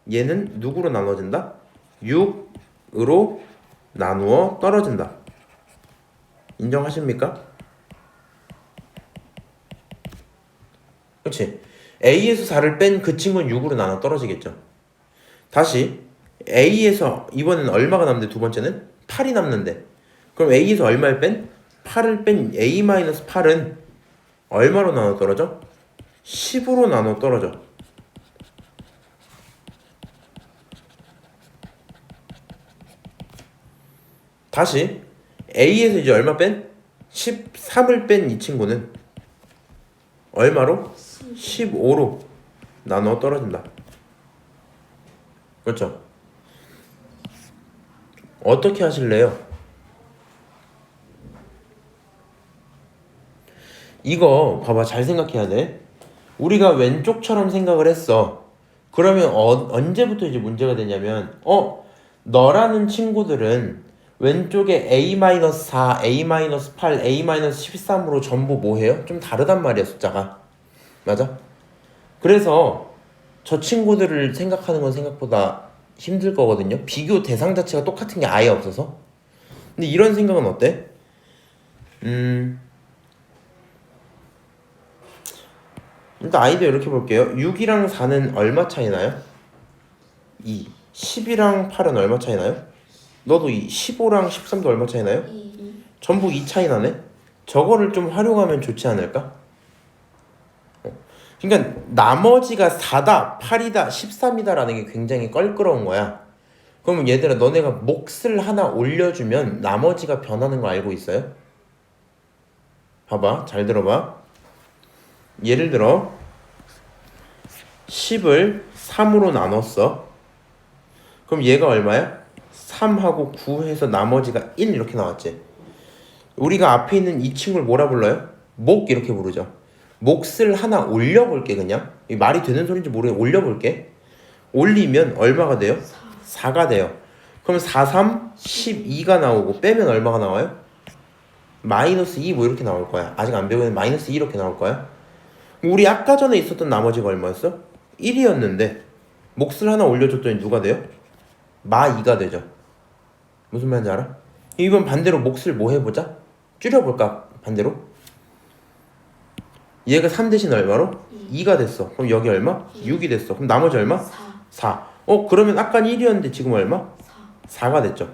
얘는 누구로 나눠진다? 6으로 나누어 떨어진다. 인정하십니까? 그렇지? A에서 4를 뺀 그 친구는 6으로 나눠 떨어지겠죠. 다시 A에서 이번에는 얼마가 남는데 두 번째는 8이 남는데 그럼 A에서 얼마를 뺀? 8을 뺀 A-8은 얼마로 나눠 떨어져? 10으로 나눠 떨어져. 다시 A에서 이제 얼마 뺀? 13을 뺀 이 친구는 얼마로? 15로 나눠 떨어진다. 그렇죠? 어떻게 하실래요? 이거 봐봐, 잘 생각해야 돼. 우리가 왼쪽처럼 생각을 했어. 그러면 언제부터 이제 문제가 되냐면 너라는 친구들은 왼쪽에 A-4, A-8, A-13으로 전부 뭐해요? 좀 다르단 말이야, 숫자가. 맞아? 그래서 저 친구들을 생각하는 건 생각보다 힘들 거거든요. 비교 대상 자체가 똑같은 게 아예 없어서. 근데 이런 생각은 어때? 일단 아이디어 이렇게 볼게요. 6이랑 4는 얼마 차이 나요? 2. 10이랑 8은 얼마 차이 나요? 너도 2. 15랑 13도 얼마 차이 나요? 2. 전부 2 차이 나네? 저거를 좀 활용하면 좋지 않을까? 그러니까 나머지가 4다, 8이다, 13이다 라는 게 굉장히 껄끄러운 거야. 그러면 얘들아 너네가 몫을 하나 올려주면 나머지가 변하는 거 알고 있어요? 봐봐, 잘 들어봐. 예를 들어 10을 3으로 나눴어. 그럼 얘가 얼마야? 3하고 9 해서 나머지가 1 이렇게 나왔지. 우리가 앞에 있는 이 친구를 뭐라 불러요? 몫 이렇게 부르죠. 몫을 하나 올려볼게. 그냥 이 말이 되는 소리인지 모르겠는데 올려볼게. 올리면 얼마가 돼요? 4가 돼요. 그럼 4, 3, 12가 나오고 빼면 얼마가 나와요? 마이너스 2 뭐 이렇게 나올 거야. 아직 안 배우면 마이너스 2 이렇게 나올 거야. 우리 아까 전에 있었던 나머지가 얼마였어? 1이었는데 몫을 하나 올려줬더니 누가 돼요? 마 2가 되죠. 무슨 말인지 알아? 이번 반대로 몫을 뭐 해보자? 줄여볼까? 반대로? 얘가 3 대신 얼마로? 2가 됐어. 그럼 여기 얼마? 6이 됐어. 그럼 나머지 얼마? 4. 4. 그러면 아까는 1이었는데 지금 얼마? 4. 4가 됐죠.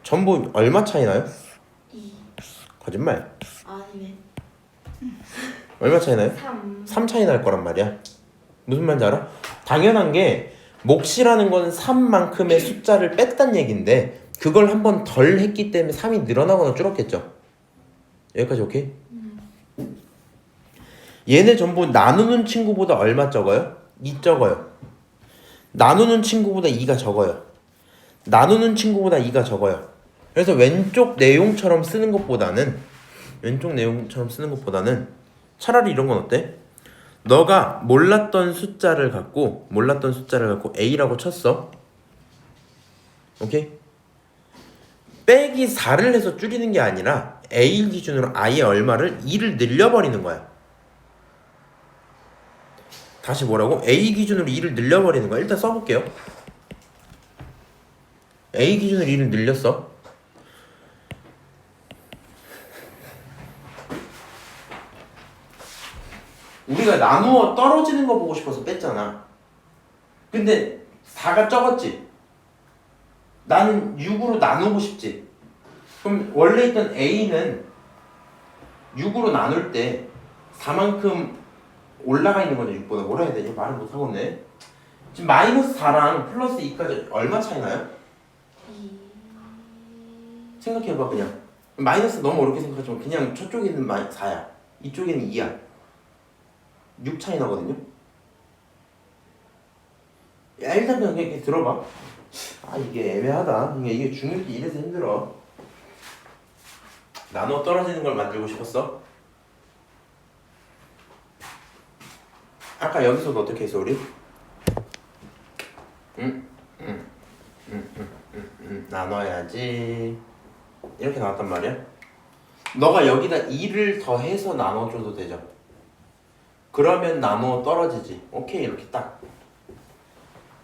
전부 얼마 차이 나요? 2. 거짓말. 아니네. 얼마 차이 나요? 3. 3 차이 날 거란 말이야. 무슨 말인지 알아? 당연한 게 몫이라는 건 3만큼의 숫자를 뺐단 얘긴데 그걸 한 번 덜 했기 때문에 3이 늘어나거나 줄었겠죠. 여기까지 오케이? 얘네 전부 나누는 친구보다 얼마 적어요? 2 적어요. 나누는 친구보다 2가 적어요. 나누는 친구보다 2가 적어요. 그래서 왼쪽 내용처럼 쓰는 것보다는 차라리 이런 건 어때? 너가 몰랐던 숫자를 갖고 A라고 쳤어. 오케이? 빼기 4를 해서 줄이는 게 아니라 A 기준으로 아예 얼마를 2를 늘려버리는 거야. 다시 뭐라고? A 기준으로 2를 늘려버리는 거야. 일단 써볼게요. A 기준으로 2를 늘렸어. 우리가 나누어 떨어지는 거 보고 싶어서 뺐잖아. 근데 4가 적었지. 나는 6으로 나누고 싶지. 그럼 원래 있던 A는 6으로 나눌 때 4만큼 올라가 있는 거죠. 6보다. 뭐라 해야 되지? 말을 못하겠네. 지금 마이너스 4랑 플러스 2까지 얼마 차이 나요? 2. 생각해봐 그냥. 마이너스 너무 어렵게 생각하지만 그냥 저쪽에는 4야. 이쪽에는 2야. 6 차이 나거든요. 야 일단 그냥 이렇게 들어봐. 아 이게 애매하다. 이게 중1 때 이래서 힘들어. 나눠 떨어지는 걸 만들고 싶었어? 아까 여기서도 어떻게 했어 우리? 나눠야지. 이렇게 나왔단 말이야. 너가 여기다 2를 더해서 나눠줘도 되죠. 그러면 나누어 떨어지지. 오케이 이렇게 딱.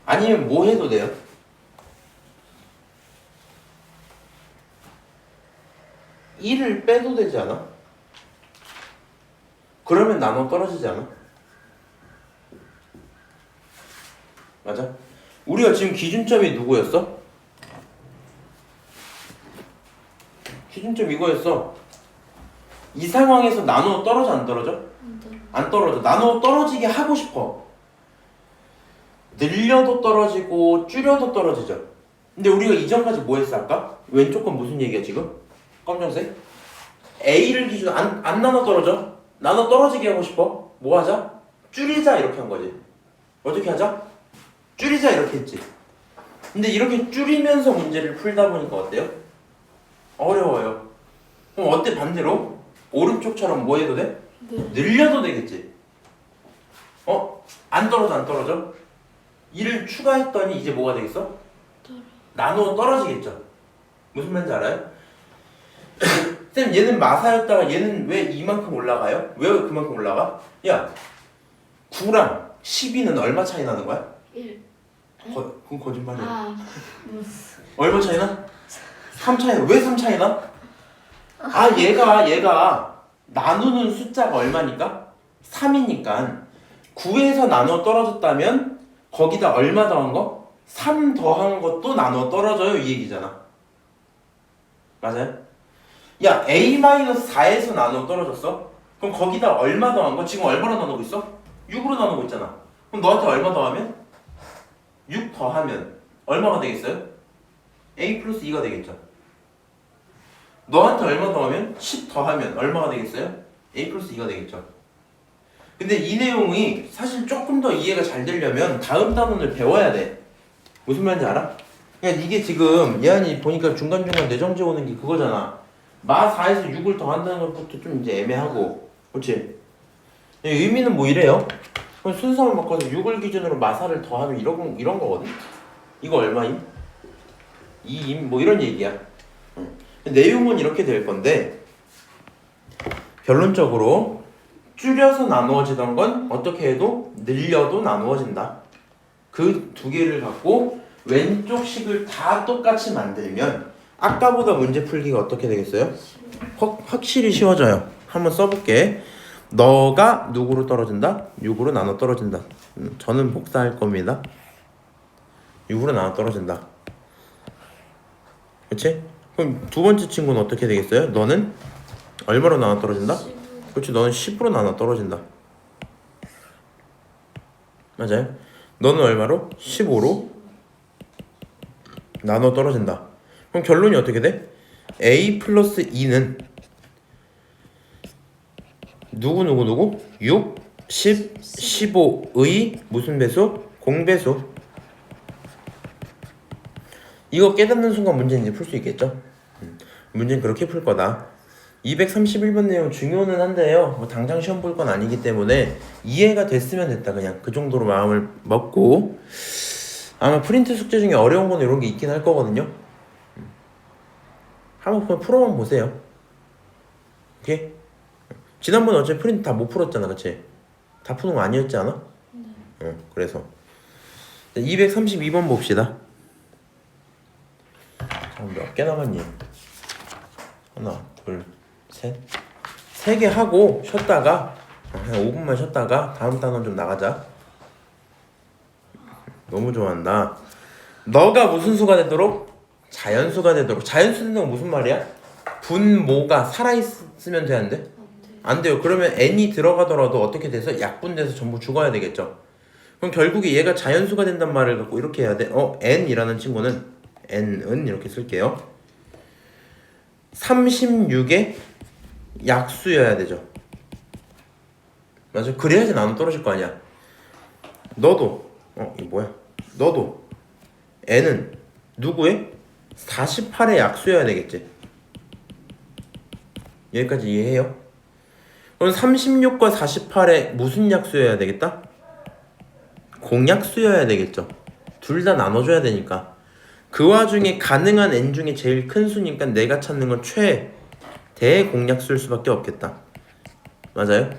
아니면 뭐 해도 돼요? (1을) 빼도 되지 않아? 그러면 나누어 떨어지지 않아? 맞아? 우리가 지금 기준점이 누구였어? 기준점 이거였어. 이 상황에서 나누어 떨어져 안 떨어져? 안 떨어져. 나누어 떨어지게 하고 싶어. 늘려도 떨어지고 줄여도 떨어지죠. 근데 우리가 이전까지 뭐 했어 아까? 왼쪽 건 무슨 얘기야 지금? 검정색? A를 기준 안 나눠 떨어져? 나눠 떨어지게 하고 싶어? 뭐 하자? 줄이자 이렇게 한 거지. 어떻게 하자? 줄이자 이렇게 했지. 근데 이렇게 줄이면서 문제를 풀다 보니까 어때요? 어려워요. 그럼 어때 반대로? 오른쪽처럼 뭐 해도 돼? 늘려도 되겠지. 안 떨어져? 1을 추가했더니 이제 뭐가 되겠어? 나누어 떨어지겠죠. 무슨 말인지 알아요? 쌤 얘는 마사였다가 얘는 왜 이만큼 올라가요? 왜 그만큼 올라가? 야 9랑 12는 얼마 차이 나는 거야? 1. 그건 거짓말이야. 무슨. 얼마 차이 나? 3 차이 나. 왜 3 차이 나? 얘가 나누는 숫자가 얼마니까? 3이니까 9에서 나눠 떨어졌다면 거기다 얼마 더한 거? 3 더한 것도 나눠 떨어져요 이 얘기잖아. 맞아요? 야 A-4에서 나눠 떨어졌어? 그럼 거기다 얼마 더한 거? 지금 얼마로 나누고 있어? 6으로 나누고 있잖아. 그럼 너한테 얼마 더하면? 6 더하면 얼마가 되겠어요? A 플러스 2가 되겠죠. 너한테 얼마 더하면? 10 더하면 얼마가 되겠어요? A 플러스 2가 되겠죠. 근데 이 내용이 사실 조금 더 이해가 잘 되려면 다음 단원을 배워야 돼. 무슨 말인지 알아? 그러니까 이게 지금 예한이 보니까 중간중간 내정지 오는 게 그거잖아. 마 4에서 6을 더한다는 것부터 좀 이제 애매하고, 그렇지? 의미는 뭐 이래요? 그럼 순서를 바꿔서 6을 기준으로 마 4를 더하면 이런 거거든? 이거 얼마임? 2임? 뭐 이런 얘기야. 내용은 이렇게 될 건데 결론적으로 줄여서 나누어지던 건 어떻게 해도 늘려도 나누어진다. 그 두 개를 갖고 왼쪽 식을 다 똑같이 만들면 아까보다 문제 풀기가 어떻게 되겠어요? 확실히 쉬워져요. 한번 써볼게. 너가 누구로 떨어진다? 6으로 나눠 떨어진다. 저는 복사할 겁니다. 6으로 나눠 떨어진다. 그치? 그럼 두 번째 친구는 어떻게 되겠어요? 너는 얼마로 나눠 떨어진다? 그렇지, 너는 10으로 나눠 떨어진다. 맞아요? 너는 얼마로? 15로 나눠 떨어진다. 그럼 결론이 어떻게 돼? A 플러스 2는 누구? 6, 10, 15의 무슨 배수? 공배수. 이거 깨닫는 순간 문제는 이제 풀 수 있겠죠? 문제는 그렇게 풀 거다. 231번 내용 중요는 한데요. 뭐 당장 시험 볼 건 아니기 때문에 이해가 됐으면 됐다. 그냥 그 정도로 마음을 먹고 아마 프린트 숙제 중에 어려운 건 이런 게 있긴 할 거거든요. 한번 그냥 풀어만 보세요. 오케이? 지난번에 어차피 프린트 다 못 풀었잖아, 그치? 다 푸는 거 아니었지 않아? 네. 그래서 232번 봅시다. 몇 개 남았니? 하나, 둘, 셋. 3개 하고 쉬었다가 한 5분만 쉬었다가 다음 단원 좀 나가자. 너무 좋아한다. 너가 무슨 수가 되도록? 자연수가 되도록. 자연수 된다는 건 무슨 말이야? 분모가 살아있으면 되는데? 안 돼요. 그러면 n이 들어가더라도 어떻게 돼서 약분돼서 전부 죽어야 되겠죠. 그럼 결국에 얘가 자연수가 된단 말을 갖고 이렇게 해야 돼. n이라는 친구는 n은 이렇게 쓸게요. 36의 약수여야 되죠. 맞아. 그래야지 나눠 떨어질 거 아니야. 너도 이거 뭐야? 너도 n은 누구의? 48의 약수여야 되겠지. 여기까지 이해해요? 그럼 36과 48의 무슨 약수여야 되겠다? 공약수여야 되겠죠. 둘 다 나눠줘야 되니까. 그 와중에 가능한 n 중에 제일 큰 수니까 내가 찾는 건 최대공약수일 수밖에 없겠다. 맞아요?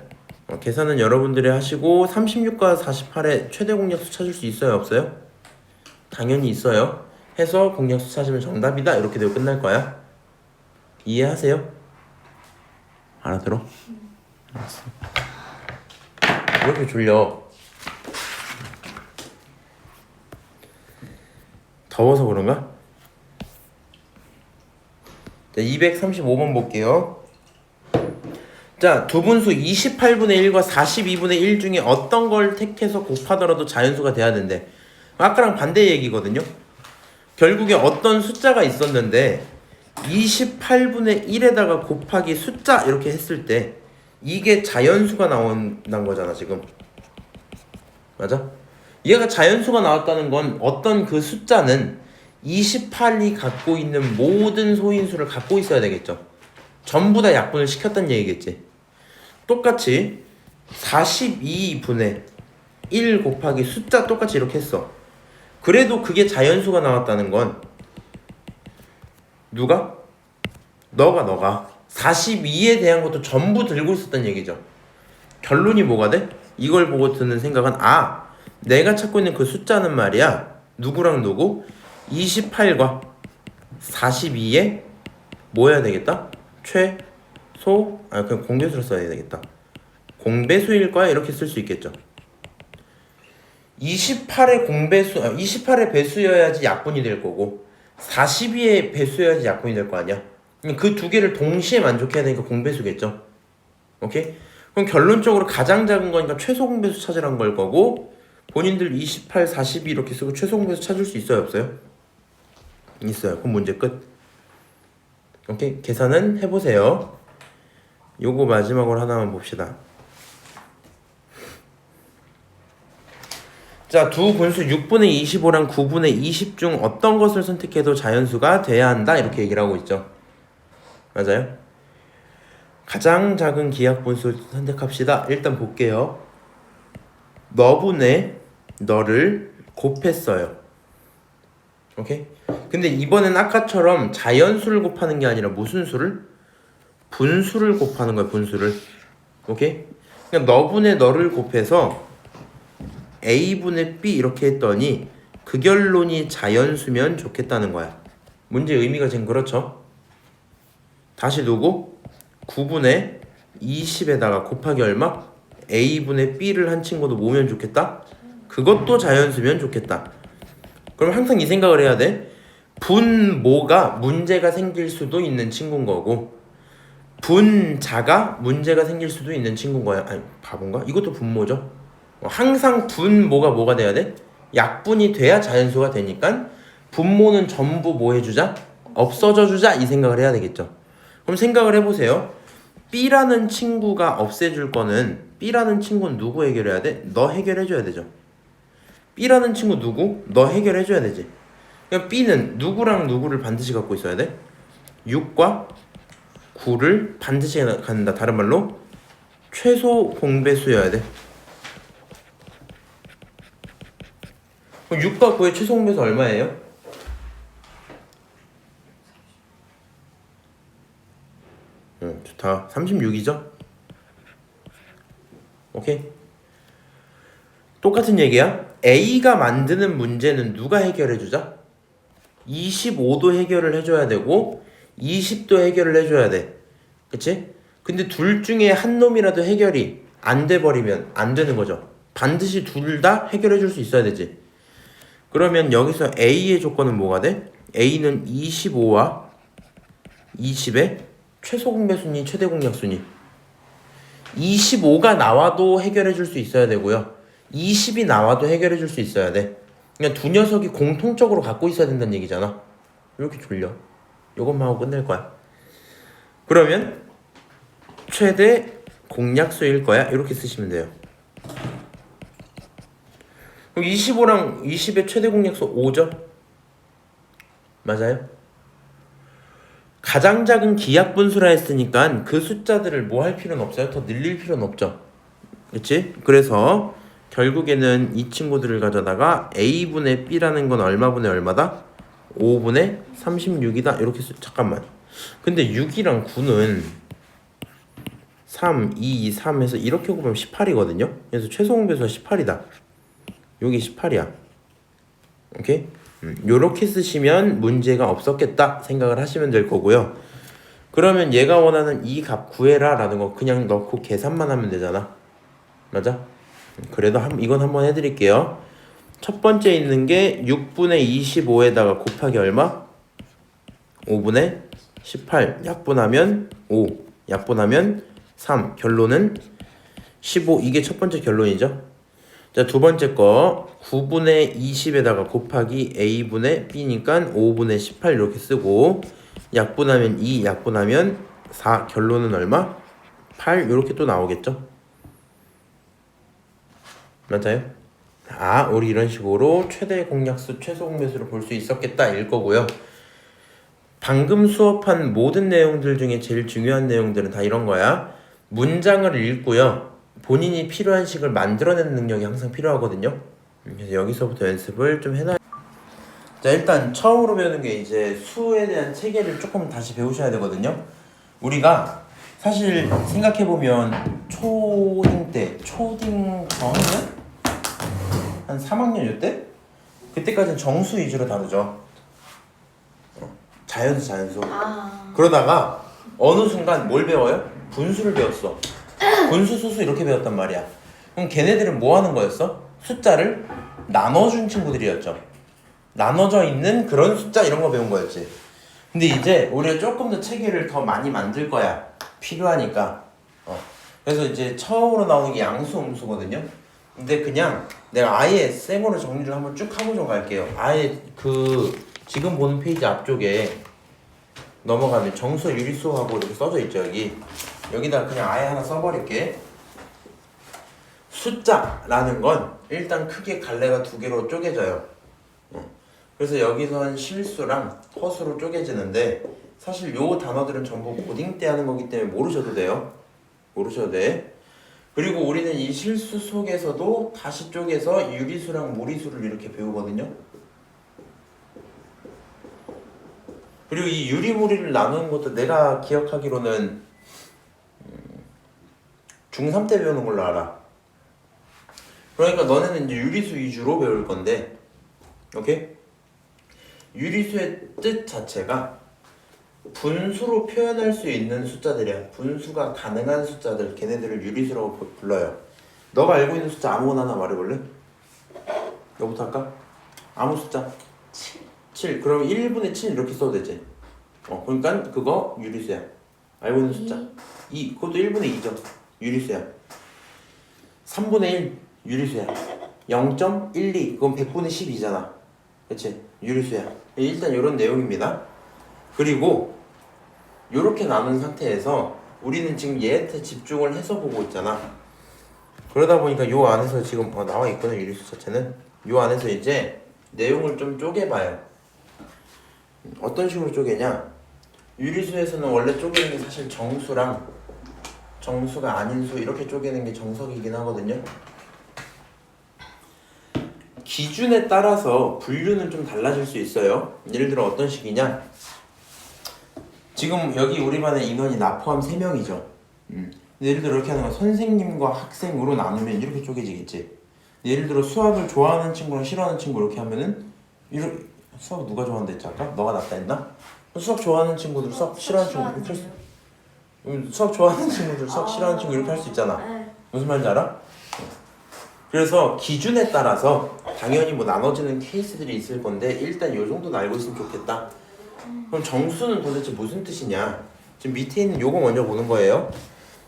계산은 여러분들이 하시고 36과 48의 최대 공약수 찾을 수 있어요? 없어요? 당연히 있어요. 해서 공약수 찾으면 정답이다. 이렇게 되고 끝날 거야. 이해하세요? 알아들어? 알았어. 왜 이렇게 졸려? 더워서 그런가? 자, 235번 볼게요. 자, 두 분수 28분의 1과 42분의 1 중에 어떤 걸 택해서 곱하더라도 자연수가 돼야 된대. 아까랑 반대 얘기거든요. 결국에 어떤 숫자가 있었는데 28분의 1에다가 곱하기 숫자 이렇게 했을 때 이게 자연수가 나온다는 거잖아 지금. 맞아? 얘가 자연수가 나왔다는 건 어떤 그 숫자는 28이 갖고 있는 모든 소인수를 갖고 있어야 되겠죠. 전부 다 약분을 시켰다는 얘기겠지. 똑같이 42분의 1 곱하기 숫자 똑같이 이렇게 했어. 그래도 그게 자연수가 나왔다는 건 누가? 너가 42에 대한 것도 전부 들고 있었단 얘기죠. 결론이 뭐가 돼? 이걸 보고 드는 생각은 내가 찾고 있는 그 숫자는 말이야 누구랑 누구? 28과 42에 뭐 해야 되겠다? 그냥 공배수로 써야 되겠다. 공배수일 거야 이렇게 쓸 수 있겠죠. 28의 공배수, 28의 배수여야지 약분이 될 거고 42의 배수여야지 약분이 될 거 아니야. 그 두 개를 동시에 만족해야 되니까 공배수겠죠. 오케이? 그럼 결론적으로 가장 작은 거니까 최소 공배수 찾으란 걸 거고 본인들 28, 42 이렇게 쓰고 최소 공배수 찾을 수 있어요, 없어요? 있어요. 그럼 문제 끝. 오케이? 계산은 해보세요. 요거 마지막으로 하나만 봅시다. 자, 두 분수 6분의 25랑 9분의 20 중 어떤 것을 선택해도 자연수가 돼야 한다 이렇게 얘기를 하고 있죠. 맞아요? 가장 작은 기하분수 선택합시다. 일단 볼게요. 너분의 너를 곱했어요. 오케이? 근데 이번엔 아까처럼 자연수를 곱하는 게 아니라 무슨 수를? 분수를 곱하는 거야, 분수를. 오케이? 그러니까 너분의 너를 곱해서 A분의 B 이렇게 했더니 그 결론이 자연수면 좋겠다는 거야. 문제 의미가 지금 그렇죠? 다시 두고 9분의 20에다가 곱하기 얼마? A분의 B를 한 친구도 모으면 좋겠다? 그것도 자연수면 좋겠다. 그럼 항상 이 생각을 해야 돼. 분모가 문제가 생길 수도 있는 친구인 거고 분자가 문제가 생길 수도 있는 친구인 거야. 아니 바본가? 이것도 분모죠. 항상 분모가 뭐가 돼야 돼? 약분이 돼야 자연수가 되니까 분모는 전부 뭐 해주자? 없어져 주자 이 생각을 해야 되겠죠. 그럼 생각을 해보세요. B라는 친구가 없애줄 거는 B라는 친구는 누구 해결해야 돼? 너 해결해줘야 되죠. B라는 친구 누구? 너 해결해줘야 되지. 그러니까 B는 누구랑 누구를 반드시 갖고 있어야 돼? 6과 9를 반드시 갖는다. 다른 말로 최소 공배수여야 돼. 그럼 6과 9의 최소 공배수 얼마예요? 좋다. 36이죠? 오케이? 똑같은 얘기야. A가 만드는 문제는 누가 해결해주자? 25도 해결을 해줘야 되고 20도 해결을 해줘야 돼. 그치? 근데 둘 중에 한 놈이라도 해결이 안 돼버리면 안 되는 거죠. 반드시 둘 다 해결해줄 수 있어야 되지. 그러면 여기서 A의 조건은 뭐가 돼? A는 25와 20의 최소 공배수니 최대 공약수니 25가 나와도 해결해줄 수 있어야 되고요. 20이 나와도 해결해줄 수 있어야 돼. 그냥 두 녀석이 공통적으로 갖고 있어야 된다는 얘기잖아. 이렇게 졸려. 이것만 하고 끝낼 거야. 그러면 최대 공약수일 거야. 이렇게 쓰시면 돼요. 그럼 25랑 20의 최대 공약수 5죠? 맞아요? 가장 작은 기하분수라 했으니까 그 숫자들을 뭐 할 필요는 없어요. 더 늘릴 필요는 없죠. 그치? 그래서 결국에는 이 친구들을 가져다가 A분의 B라는 건 얼마분의 얼마다? 5분의 36이다. 이렇게 잠깐만. 근데 6이랑 9는 3, 2, 3 해서 이렇게 곱하면 18이거든요. 그래서 최소 공배수가 18이다. 여기 18이야. 오케이? 요렇게 쓰시면 문제가 없었겠다 생각을 하시면 될 거고요. 그러면 얘가 원하는 이 값 구해라 라는 거 그냥 넣고 계산만 하면 되잖아. 맞아? 그래도 이건 한번 해드릴게요. 첫 번째 있는 게 6분의 25에다가 곱하기 얼마? 5분의 18 약분하면 5 약분하면 3 결론은 15 이게 첫 번째 결론이죠. 자, 두 번째 거 9분의 20에다가 곱하기 A분의 B니까 5분의 18 이렇게 쓰고 약분하면 2 약분하면 4 결론은 얼마? 8 이렇게 또 나오겠죠. 맞아요? 우리 이런 식으로 최대 공약수, 최소 공배수를 볼 수 있었겠다 일 거고요. 방금 수업한 모든 내용들 중에 제일 중요한 내용들은 다 이런 거야. 문장을 읽고요. 본인이 필요한 식을 만들어내는 능력이 항상 필요하거든요. 그래서 여기서부터 연습을 좀 해놔. 자, 일단 처음으로 배우는 게 이제 수에 대한 체계를 조금 다시 배우셔야 되거든요. 우리가 사실 생각해보면 초딩 때, 초딩 저학년? 한 3학년 이때? 그때까지는 정수 위주로 다루죠. 자연수. 그러다가 어느 순간 뭘 배워요? 분수를 배웠어. 분수, 소수 이렇게 배웠단 말이야. 그럼 걔네들은 뭐 하는 거였어? 숫자를 나눠준 친구들이었죠. 나눠져 있는 그런 숫자 이런 거 배운 거였지. 근데 이제 우리가 조금 더 체계를 더 많이 만들 거야. 필요하니까. 그래서 이제 처음으로 나오는 게 양수, 음수거든요. 근데 그냥 내가 아예 생으로 정리를 한번 쭉 하고 좀 갈게요. 아예 그 지금 보는 페이지 앞쪽에 넘어가면 정수, 유리수하고 이렇게 써져 있죠. 여기다 그냥 아예 하나 써버릴게. 숫자라는 건 일단 크게 갈래가 두 개로 쪼개져요. 그래서 여기선 실수랑 허수로 쪼개지는데 사실 요 단어들은 전부 고딩 때 하는 거기 때문에 모르셔도 돼요. 모르셔도 돼. 그리고 우리는 이 실수 속에서도 다시 쪼개서 유리수랑 무리수를 이렇게 배우거든요. 그리고 이 유리무리를 나누는 것도 내가 기억하기로는 중3 때 배우는 걸로 알아. 그러니까 너네는 이제 유리수 위주로 배울 건데, 오케이? 유리수의 뜻 자체가 분수로 표현할 수 있는 숫자들이야. 분수가 가능한 숫자들, 걔네들을 유리수라고 불러요. 너가 알고 있는 숫자 아무거나 하나 말해볼래? 너부터 할까? 아무 숫자 7. 그럼 1분의 7 이렇게 써도 되지. 그러니까 그거 유리수야. 알고 있는 숫자 2. 그것도 1분의 2죠. 유리수야. 3분의 1 유리수야. 0.12 그건 100분의 12잖아. 그치? 유리수야. 일단 이런 내용입니다. 그리고 이렇게 나눈 상태에서 우리는 지금 얘한테 집중을 해서 보고 있잖아. 그러다 보니까 요 안에서 지금 나와 있거든. 유리수 자체는 요 안에서 이제 내용을 좀 쪼개봐요. 어떤 식으로 쪼개냐? 유리수에서는 원래 쪼개는 게 사실 정수랑 정수가 아닌 수 이렇게 쪼개는 게 정석이긴 하거든요. 기준에 따라서 분류는 좀 달라질 수 있어요. 예를 들어 어떤 식이냐? 지금 여기 우리 반에 인원이 나 포함 3명이죠. 예를 들어 이렇게 하는 건 선생님과 학생으로 나누면 이렇게 쪼개지겠지. 예를 들어 수학을 좋아하는 친구랑 싫어하는 친구 이렇게 하면은 수학 누가 좋아한다 했지 아까? 너가 낫다 했나? 수학 좋아하는 친구들, 수학 싫어하는 친구 이렇게 할 수, 수학 좋아하는 친구들, 수학 싫어하는 친구 이렇게 할 수 있잖아. 무슨 말인지 알아? 그래서 기준에 따라서 당연히 뭐 나눠지는 케이스들이 있을 건데 일단 요 정도는 알고 있으면 좋겠다. 그럼 정수는 도대체 무슨 뜻이냐? 지금 밑에 있는 요거 먼저 보는 거예요.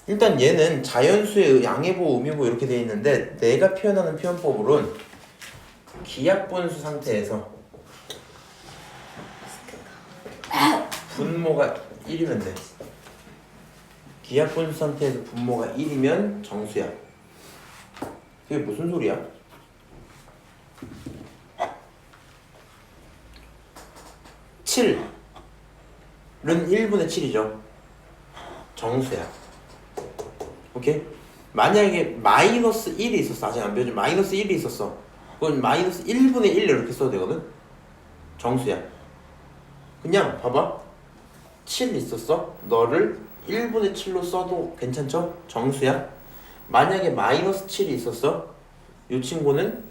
일단 얘는 자연수의 양해보, 의미보 이렇게 돼 있는데 내가 표현하는 표현법으로는 기하분수 상태에서 분모가 1이면 돼. 기하분수 상태에서 분모가 1이면 정수야. 그게 무슨 소리야? 칠은 1분의 7이죠. 정수야. 오케이? 만약에 마이너스 1이 있었어. 아직 안 배워진 마이너스 1이 있었어. 그건 마이너스 1분의 1 이렇게 써도 되거든? 정수야. 그냥 봐봐. 7 있었어. 너를 1분의 7로 써도 괜찮죠? 정수야. 만약에 마이너스 7이 있었어. 이 친구는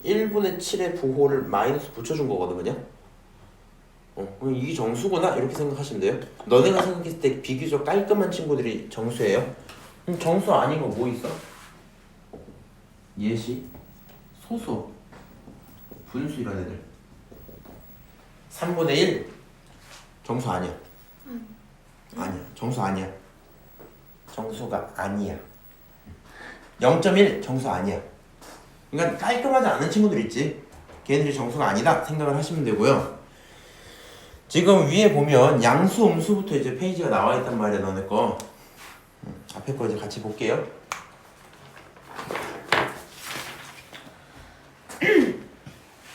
1분의 7의 부호를 마이너스 붙여준 거거든 그냥. 그럼 이게 정수구나 이렇게 생각하시면 돼요. 너네가 생각했을 때 비교적 깔끔한 친구들이 정수예요. 그럼 정수 아닌 거 뭐 있어? 예시, 소수, 분수 이런 애들. 3분의 1 정수 아니야. 아니야. 정수 아니야. 정수가 아니야. 0.1 정수 아니야. 그러니까 깔끔하지 않은 친구들 있지. 걔네들이 정수가 아니다 생각을 하시면 되고요. 지금 위에 보면 양수, 음수부터 이제 페이지가 나와 있단 말이야, 너네 거. 앞에 거 이제 같이 볼게요.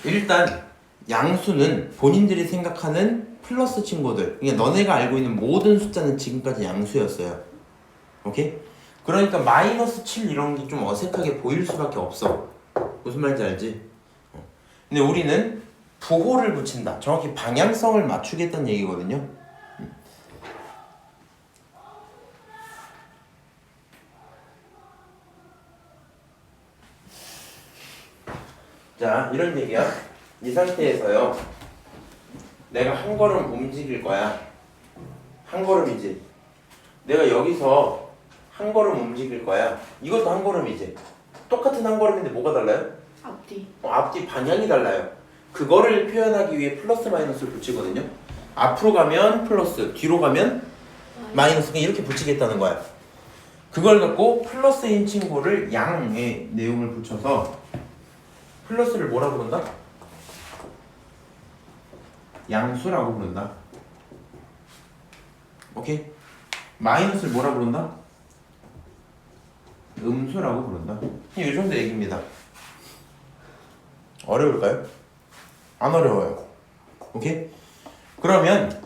일단 양수는 본인들이 생각하는 플러스 친구들. 그러니까 너네가 알고 있는 모든 숫자는 지금까지 양수였어요. 오케이? 그러니까 마이너스 7 이런 게 좀 어색하게 보일 수밖에 없어. 무슨 말인지 알지? 근데 우리는 부호를 붙인다. 정확히 방향성을 맞추겠다는 얘기거든요. 자, 이런 얘기야. 이 상태에서요. 내가 한 걸음 움직일 거야. 한 걸음이지. 내가 여기서 한 걸음 움직일 거야. 이것도 한 걸음이지. 똑같은 한 걸음인데 뭐가 달라요? 앞뒤. 앞뒤 방향이 달라요. 그거를 표현하기 위해 플러스 마이너스를 붙이거든요. 앞으로 가면 플러스, 뒤로 가면 마이너스, 이렇게 붙이겠다는 거야. 그걸 갖고 플러스인 친구를 양의 내용을 붙여서 플러스를 뭐라 부른다? 양수라고 부른다. 오케이? 마이너스를 뭐라 부른다? 음수라고 부른다. 이 정도 얘기입니다. 어려울까요? 안 어려워요. 오케이? 그러면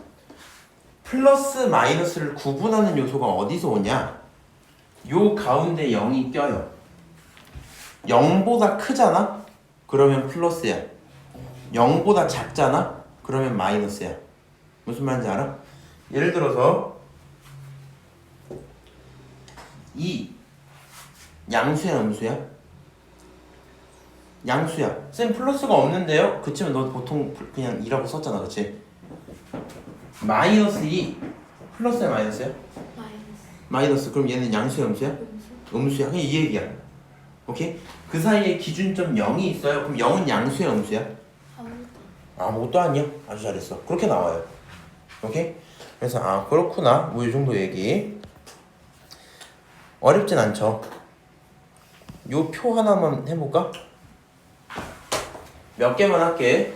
플러스 마이너스를 구분하는 요소가 어디서 오냐? 요 가운데 0이 껴요. 0보다 크잖아? 그러면 플러스야. 0보다 작잖아? 그러면 마이너스야. 무슨 말인지 알아? 예를 들어서 2 양수야 음수야? 양수야. 쌤 플러스가 없는데요? 그치면 너 보통 그냥 2라고 썼잖아, 그치? 마이너스 2 플러스야 마이너스야? 마이너스. 마이너스. 그럼 얘는 양수야 음수야? 음수. 음수야. 그냥 이 얘기야. 오케이? 그 사이에 기준점 0이 있어요. 그럼 0은 양수야 음수야? 아무것도. 아무것도 아니야. 아주 잘했어. 그렇게 나와요. 오케이? 그래서 아 그렇구나. 뭐 이 정도 얘기. 어렵진 않죠. 요 표 하나만 해볼까? 몇 개만 할게.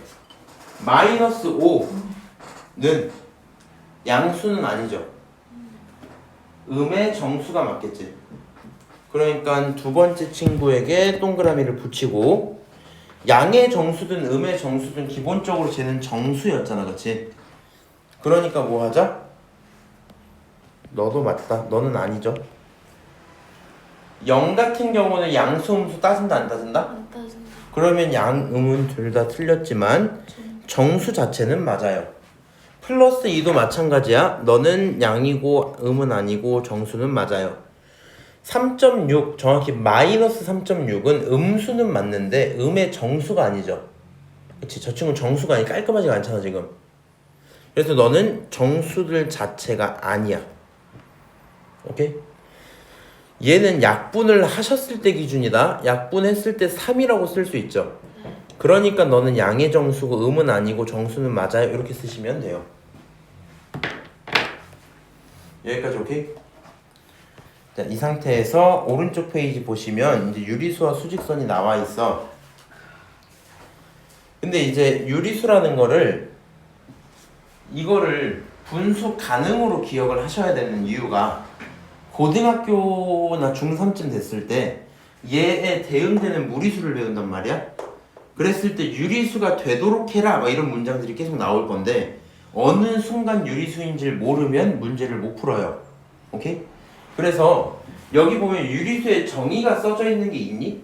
마이너스 5는 양수는 아니죠. 음의 정수가 맞겠지. 그러니까 두 번째 친구에게 동그라미를 붙이고, 양의 정수든 음의 정수든 기본적으로 쟤는 정수였잖아, 그치? 그러니까 뭐 하자? 너도 맞다. 너는 아니죠. 0 같은 경우는 양수 음수 따진다 안 따진다? 안 따진다. 그러면 양 음은 둘 다 틀렸지만 정수 자체는 맞아요. 플러스 2도 마찬가지야. 너는 양이고 음은 아니고 정수는 맞아요. 3.6 정확히 마이너스 3.6은 음수는 맞는데 음의 정수가 아니죠. 그치? 저 친구 정수가 아니 깔끔하지가 않잖아 지금. 그래서 너는 정수들 자체가 아니야. 오케이? 얘는 약분을 하셨을 때 기준이다. 약분했을 때 3이라고 쓸 수 있죠. 그러니까 너는 양의 정수고 음은 아니고 정수는 맞아요. 이렇게 쓰시면 돼요. 여기까지 오케이? 자, 이 상태에서 오른쪽 페이지 보시면 이제 유리수와 수직선이 나와 있어. 근데 이제 유리수라는 거를 이거를 분수 가능으로 기억을 하셔야 되는 이유가 고등학교나 중3쯤 됐을 때 얘에 대응되는 무리수를 배운단 말이야. 그랬을 때 유리수가 되도록 해라 막 이런 문장들이 계속 나올 건데 어느 순간 유리수인지를 모르면 문제를 못 풀어요. 오케이? 그래서 여기 보면 유리수의 정의가 써져 있는 게 있니?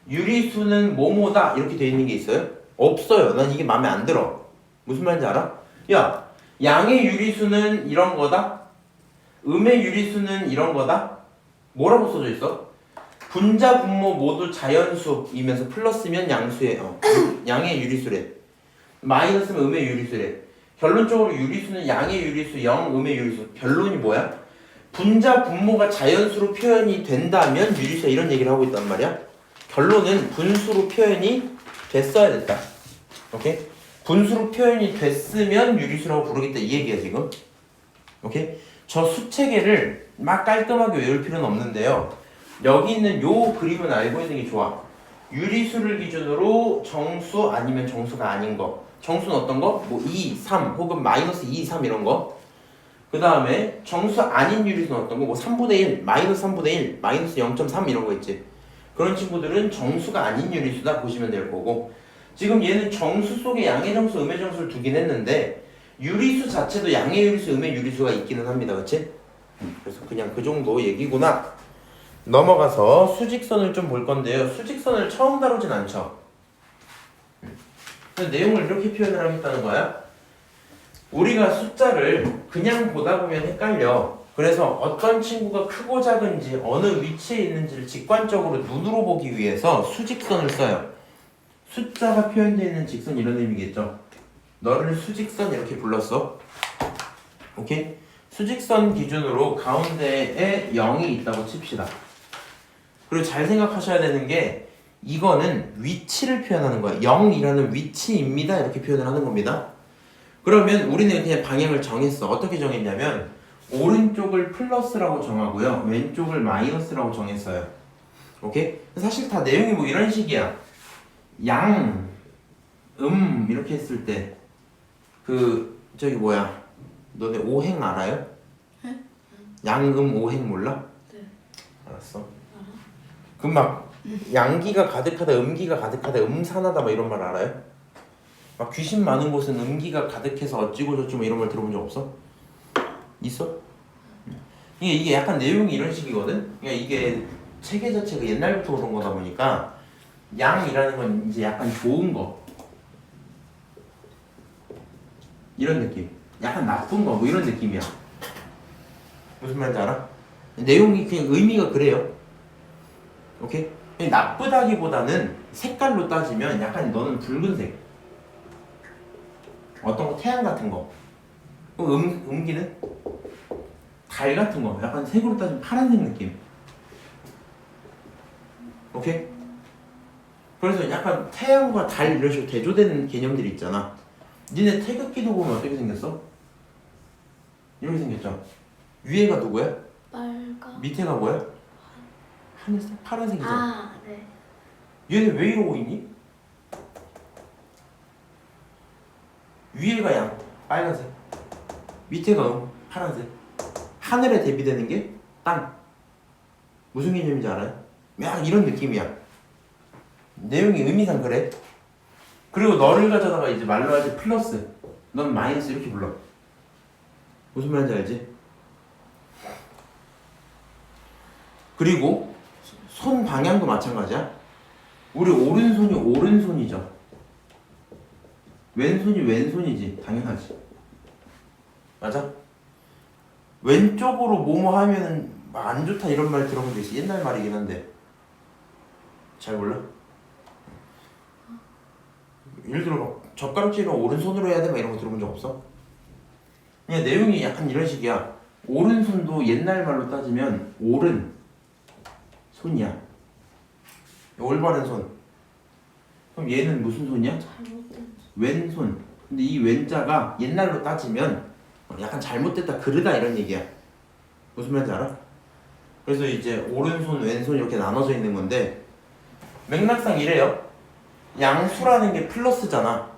유리수는 뭐뭐다 이렇게 돼 있는 게 있어요? 없어요. 난 이게 마음에 안 들어. 무슨 말인지 알아? 야, 양의 유리수는 이런 거다? 음의 유리수는 이런 거다? 뭐라고 써져 있어? 분자 분모 모두 자연수이면서 플러스면 양수의 양의 유리수래. 마이너스면 음의 유리수래. 결론적으로 유리수는 양의 유리수 0, 음의 유리수. 결론이 뭐야? 분자 분모가 자연수로 표현이 된다면 유리수야 이런 얘기를 하고 있단 말이야. 결론은 분수로 표현이 됐어야 됐다. 오케이? 분수로 표현이 됐으면 유리수라고 부르겠다 이 얘기야 지금. 오케이? 저 수체계를 막 깔끔하게 외울 필요는 없는데요. 여기 있는 요 그림은 알고 있는 게 좋아. 유리수를 기준으로 정수 아니면 정수가 아닌 거. 정수는 어떤 거? 뭐 2, 3 혹은 마이너스 2, 3 이런 거. 그 다음에 정수 아닌 유리수는 어떤 거? 뭐 3분의 1, 마이너스 3분의 1, 마이너스 0.3 이런 거 있지. 그런 친구들은 정수가 아닌 유리수다 보시면 될 거고, 지금 얘는 정수 속에 양의 정수, 음의 정수를 두긴 했는데 유리수 자체도 양의 유리수, 음의 유리수가 있기는 합니다. 그치? 그래서 그냥 그 정도 얘기구나. 넘어가서 수직선을 좀 볼 건데요. 수직선을 처음 다루진 않죠. 그래서 내용을 이렇게 표현을 하겠다는 거야. 우리가 숫자를 그냥 보다 보면 헷갈려. 그래서 어떤 친구가 크고 작은지 어느 위치에 있는지를 직관적으로 눈으로 보기 위해서 수직선을 써요. 숫자가 표현되어 있는 직선 이런 의미겠죠. 너를 수직선 이렇게 불렀어. 오케이? 수직선 기준으로 가운데에 0이 있다고 칩시다. 그리고 잘 생각하셔야 되는 게 이거는 위치를 표현하는 거야. 0이라는 위치입니다. 이렇게 표현을 하는 겁니다. 그러면 우리는 그냥 방향을 정했어. 어떻게 정했냐면 오른쪽을 플러스라고 정하고요. 왼쪽을 마이너스라고 정했어요. 오케이? 사실 다 내용이 뭐 이런 식이야. 양, 이렇게 했을 때 저기 뭐야? 너네 오행 알아요? 네? 양음 오행 몰라? 네. 알았어. 그 막 양기가 가득하다, 음기가 가득하다, 음산하다 막 이런 말 알아요? 막 귀신 많은 곳은 음기가 가득해서 어찌고 저찌고 이런 말 들어본 적 없어? 있어? 이게 약간 내용이 이런 식이거든? 그러니까 이게 체계 자체가 옛날부터 그런 거다 보니까 양이라는 건 이제 약간 좋은 거 이런 느낌, 약간 나쁜 거 뭐 이런 느낌이야. 무슨 말인지 알아? 내용이 그냥 의미가 그래요. 오케이? 나쁘다기보다는 색깔로 따지면 약간 너는 붉은색, 어떤 거 태양 같은 거, 음기는 달 같은 거, 약간 색으로 따지면 파란색 느낌. 오케이? 그래서 약간 태양과 달 이런 식으로 대조되는 개념들이 있잖아. 니네 태극기도 보면 어떻게 생겼어? 이렇게 생겼죠? 위에가 누구야? 빨강. 밑에가 뭐야? 하늘색? 파란색이잖아. 아, 네. 얘네 왜 이러고 있니? 위에가 양, 빨간색. 밑에가 파란색. 하늘에 대비되는 게 땅. 무슨 개념인지 알아요? 약 이런 느낌이야. 내용이 의미상 그래. 그리고 너를 가져다가 이제 말로 할 때 플러스, 넌 마이너스 이렇게 불러. 무슨 말인지 알지? 그리고 손 방향도 마찬가지야. 우리 오른손이 오른손이죠. 왼손이 왼손이지. 당연하지. 맞아? 왼쪽으로 뭐뭐 하면은 막 안 좋다 이런 말 들어본 적 있어. 옛날 말이긴 한데 잘 몰라? 예를 들어 막 젓가락질을 오른손으로 해야 돼 막 이런 거 들어본 적 없어? 그냥 내용이 약간 이런 식이야. 오른손도 옛날 말로 따지면 오른 손이야. 올바른 손. 그럼 얘는 무슨 손이야? 잘못된. 왼손. 근데 이 왼자가 옛날로 따지면 약간 잘못됐다, 그르다 이런 얘기야. 무슨 말인지 알아? 그래서 이제 오른손, 왼손 이렇게 나눠져 있는 건데 맥락상 이래요. 양수라는 게 플러스잖아.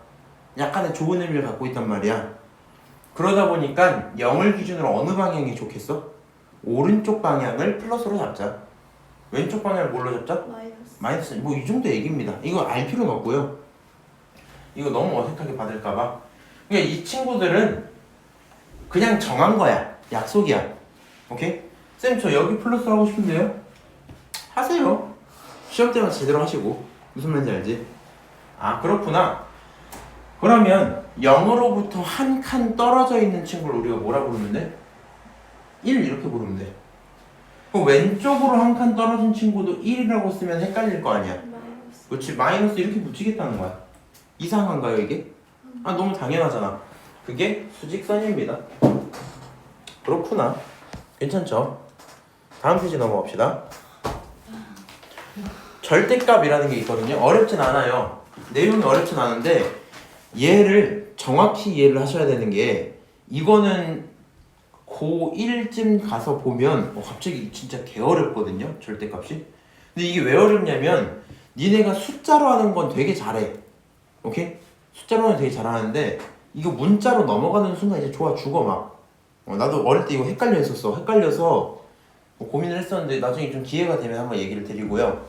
약간의 좋은 의미를 갖고 있단 말이야. 그러다 보니까 0을 기준으로 어느 방향이 좋겠어? 오른쪽 방향을 플러스로 잡자. 왼쪽 방향을 뭘로 잡자? 마이너스. 마이너스. 뭐 이 정도 얘기입니다. 이거 알 필요는 없고요. 이거 너무 어색하게 받을까봐. 그러니까 이 친구들은 그냥 정한 거야. 약속이야. 오케이? 쌤, 저 여기 플러스 하고 싶은데요? 하세요. 시험 때만 제대로 하시고. 무슨 말인지 알지? 아, 그렇구나. 그러면 0으로부터 한 칸 떨어져 있는 친구를 우리가 뭐라 부르면 돼? 1 이렇게 부르면 돼. 그럼 왼쪽으로 한 칸 떨어진 친구도 1이라고 쓰면 헷갈릴 거 아니야. 마이너스. 그렇지, 마이너스 이렇게 붙이겠다는 거야. 이상한가요 이게? 아, 너무 당연하잖아. 그게 수직선입니다. 그렇구나. 괜찮죠? 다음 페이지 넘어갑시다. 절대값이라는 게 있거든요. 어렵진 않아요. 내용이 어렵진 않은데 얘를 정확히 이해를 하셔야 되는 게, 이거는 고1쯤 가서 보면 갑자기 진짜 개 어렵거든요. 절대값이. 근데 이게 왜 어렵냐면 니네가 숫자로 하는 건 되게 잘해. 오케이? 숫자로 하는 되게 잘하는데 이거 문자로 넘어가는 순간 이제 좋아 죽어 막. 나도 어릴 때 이거 헷갈려 했었어. 헷갈려서 고민을 했었는데 나중에 좀 기회가 되면 한번 얘기를 드리고요.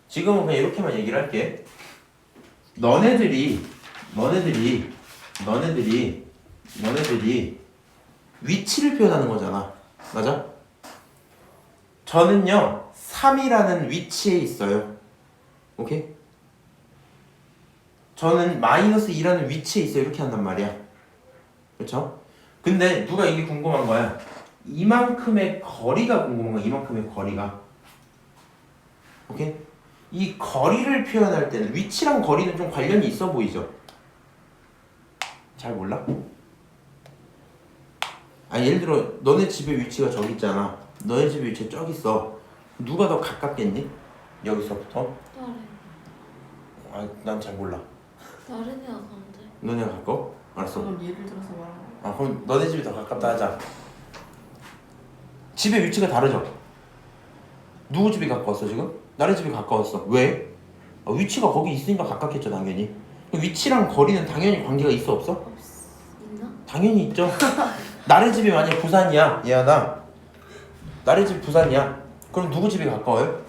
지금은 그냥 이렇게만 얘기를 할게. 너네들이 위치를 표현하는 거잖아. 맞아? 저는요 3이라는 위치에 있어요. 오케이? 저는 마이너스 2라는 위치에 있어요. 이렇게 한단 말이야. 그렇죠? 근데 누가 이게 궁금한 거야. 이만큼의 거리가 궁금한 거야. 이만큼의 거리가. 오케이? 이 거리를 표현할 때는 위치랑 거리는 좀 관련이 있어 보이죠? 잘 몰라? 예를 들어 너네 집의 위치가 저기 있잖아. 너네 집의 위치가 저기 있어. 누가 더 가깝겠니? 여기서부터. 다른. 아, 난 잘 몰라. 다른 애가 가운데. 너네가 가까워? 알았어. 그럼 예를 들어서 말하는 거. 아, 그럼 너네 집이 더 가깝다 하자. 집의 위치가 다르죠? 누구 집이 가까웠어 지금? 나네 집이 가까웠어. 왜? 아, 위치가 거기 있으니까 가깝겠죠 당연히. 위치랑 거리는 당연히 관계가 있어 없어? 있나? 당연히 있죠. 나네 집이 만약 부산이야, 얘하나. 나네 집 부산이야. 그럼 누구 집이 가까워요?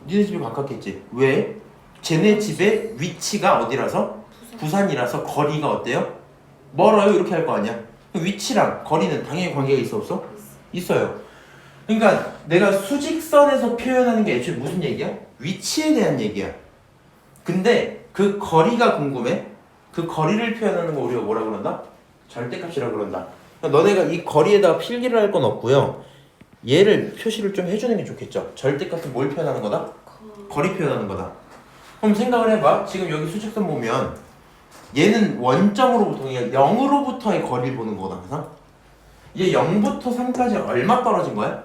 니네 집이 가깝겠지. 왜? 쟤네 집의 위치가 어디라서? 부산이라서 거리가 어때요? 멀어요. 이렇게 할 거 아니야. 위치랑 거리는 당연히 관계가 있어 없어? 있어요. 그러니까 내가 수직선에서 표현하는 게 애초에 무슨 얘기야? 위치에 대한 얘기야. 근데 그 거리가 궁금해? 그 거리를 표현하는 거 우리가 뭐라 그런다? 절대값이라 그런다. 그러니까 너네가 이 거리에다가 필기를 할 건 없고요. 얘를 표시를 좀 해주는 게 좋겠죠. 절대값은 뭘 표현하는 거다? 거리 표현하는 거다. 그럼 생각을 해봐. 지금 여기 수직선 보면 얘는 원점으로부터, 그러니까 0으로부터의 거리를 보는 거거든 항상. 얘 0부터 3까지 얼마 떨어진 거야?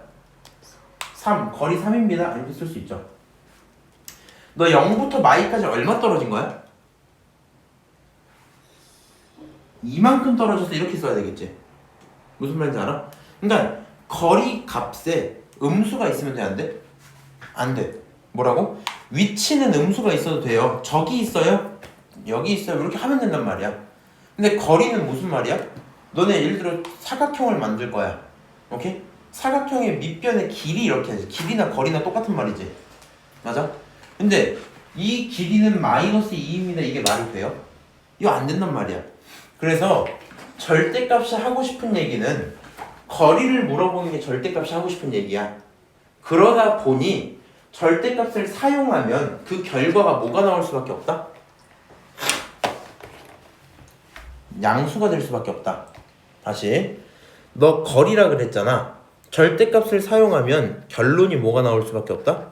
3. 거리 3입니다. 이렇게 쓸 수 있죠. 너 0부터 마이까지 얼마 떨어진 거야? 이만큼 떨어져서 이렇게 써야 되겠지. 무슨 말인지 알아? 그러니까 거리 값에 음수가 있으면 돼, 안 돼? 안 돼. 뭐라고? 위치는 음수가 있어도 돼요. 저기 있어요? 여기 있어요. 이렇게 하면 된단 말이야. 근데 거리는 무슨 말이야? 너네 예를 들어 사각형을 만들 거야. 오케이? 사각형의 밑변의 길이 이렇게 하지. 길이나 거리나 똑같은 말이지. 맞아? 근데 이 길이는 마이너스 2입니다. 이게 말이 돼요? 이거 안 된단 말이야. 그래서 절대값이 하고 싶은 얘기는 거리를 물어보는 게 절대값이 하고 싶은 얘기야. 그러다 보니 절대값을 사용하면 그 결과가 뭐가 나올 수밖에 없다? 양수가 될 수밖에 없다. 다시, 너 거리라 그랬잖아. 절대값을 사용하면 결론이 뭐가 나올 수밖에 없다?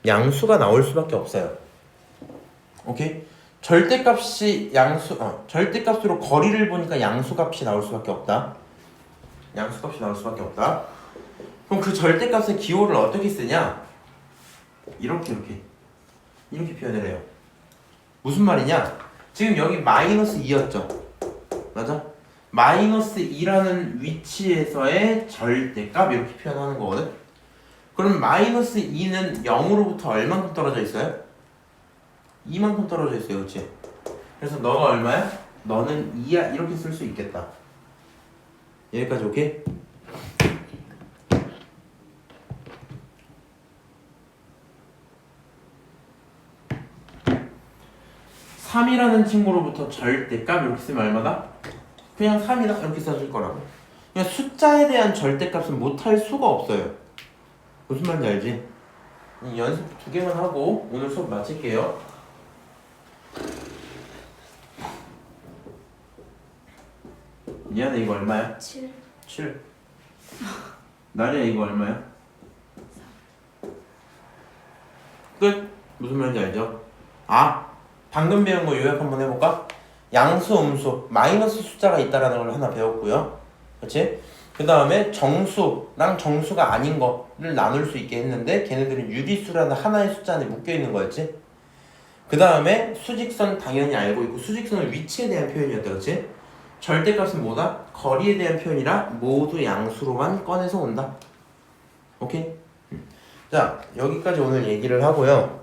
양수가 나올 수밖에 없어요. 오케이? 절대값이 절대값으로 거리를 보니까 양수값이 나올 수밖에 없다. 양수값이 나올 수밖에 없다. 그럼 그 절대값의 기호를 어떻게 쓰냐? 이렇게 표현을 해요. 무슨 말이냐? 지금 여기 마이너스 2였죠? 맞아? 마이너스 2라는 위치에서의 절대값 이렇게 표현하는 거거든? 그럼 마이너스 2는 0으로부터 얼만큼 떨어져 있어요? 이만큼 떨어져 있어요. 그치? 그래서 너가 얼마야? 너는 2야. 이렇게 쓸 수 있겠다. 여기까지 오케이? (3이라는) 친구로부터 절대값 이렇게 쓰면 얼마다? 그냥 3이다 이렇게 써줄 거라고. 그냥 숫자에 대한 절대값은 못할 수가 없어요. 무슨 말인지 알지? 연습 2개만 하고 오늘 수업 마칠게요. 미안해, 이거 얼마야? 7. 7. 나리야, 이거 얼마야? 끝. 무슨 말인지 알죠? 방금 배운 거 요약 한번 해볼까? 양수, 음수, 마이너스 숫자가 있다라는 걸 하나 배웠고요. 그렇지? 그 다음에 정수랑 정수가 아닌 거를 나눌 수 있게 했는데 걔네들은 유리수라는 하나의 숫자 안에 묶여있는 거였지? 그 다음에 수직선 당연히 알고 있고 수직선은 위치에 대한 표현이었다. 그렇지? 절대값은 뭐다? 거리에 대한 표현이라 모두 양수로만 꺼내서 온다. 오케이? 자, 여기까지 오늘 얘기를 하고요.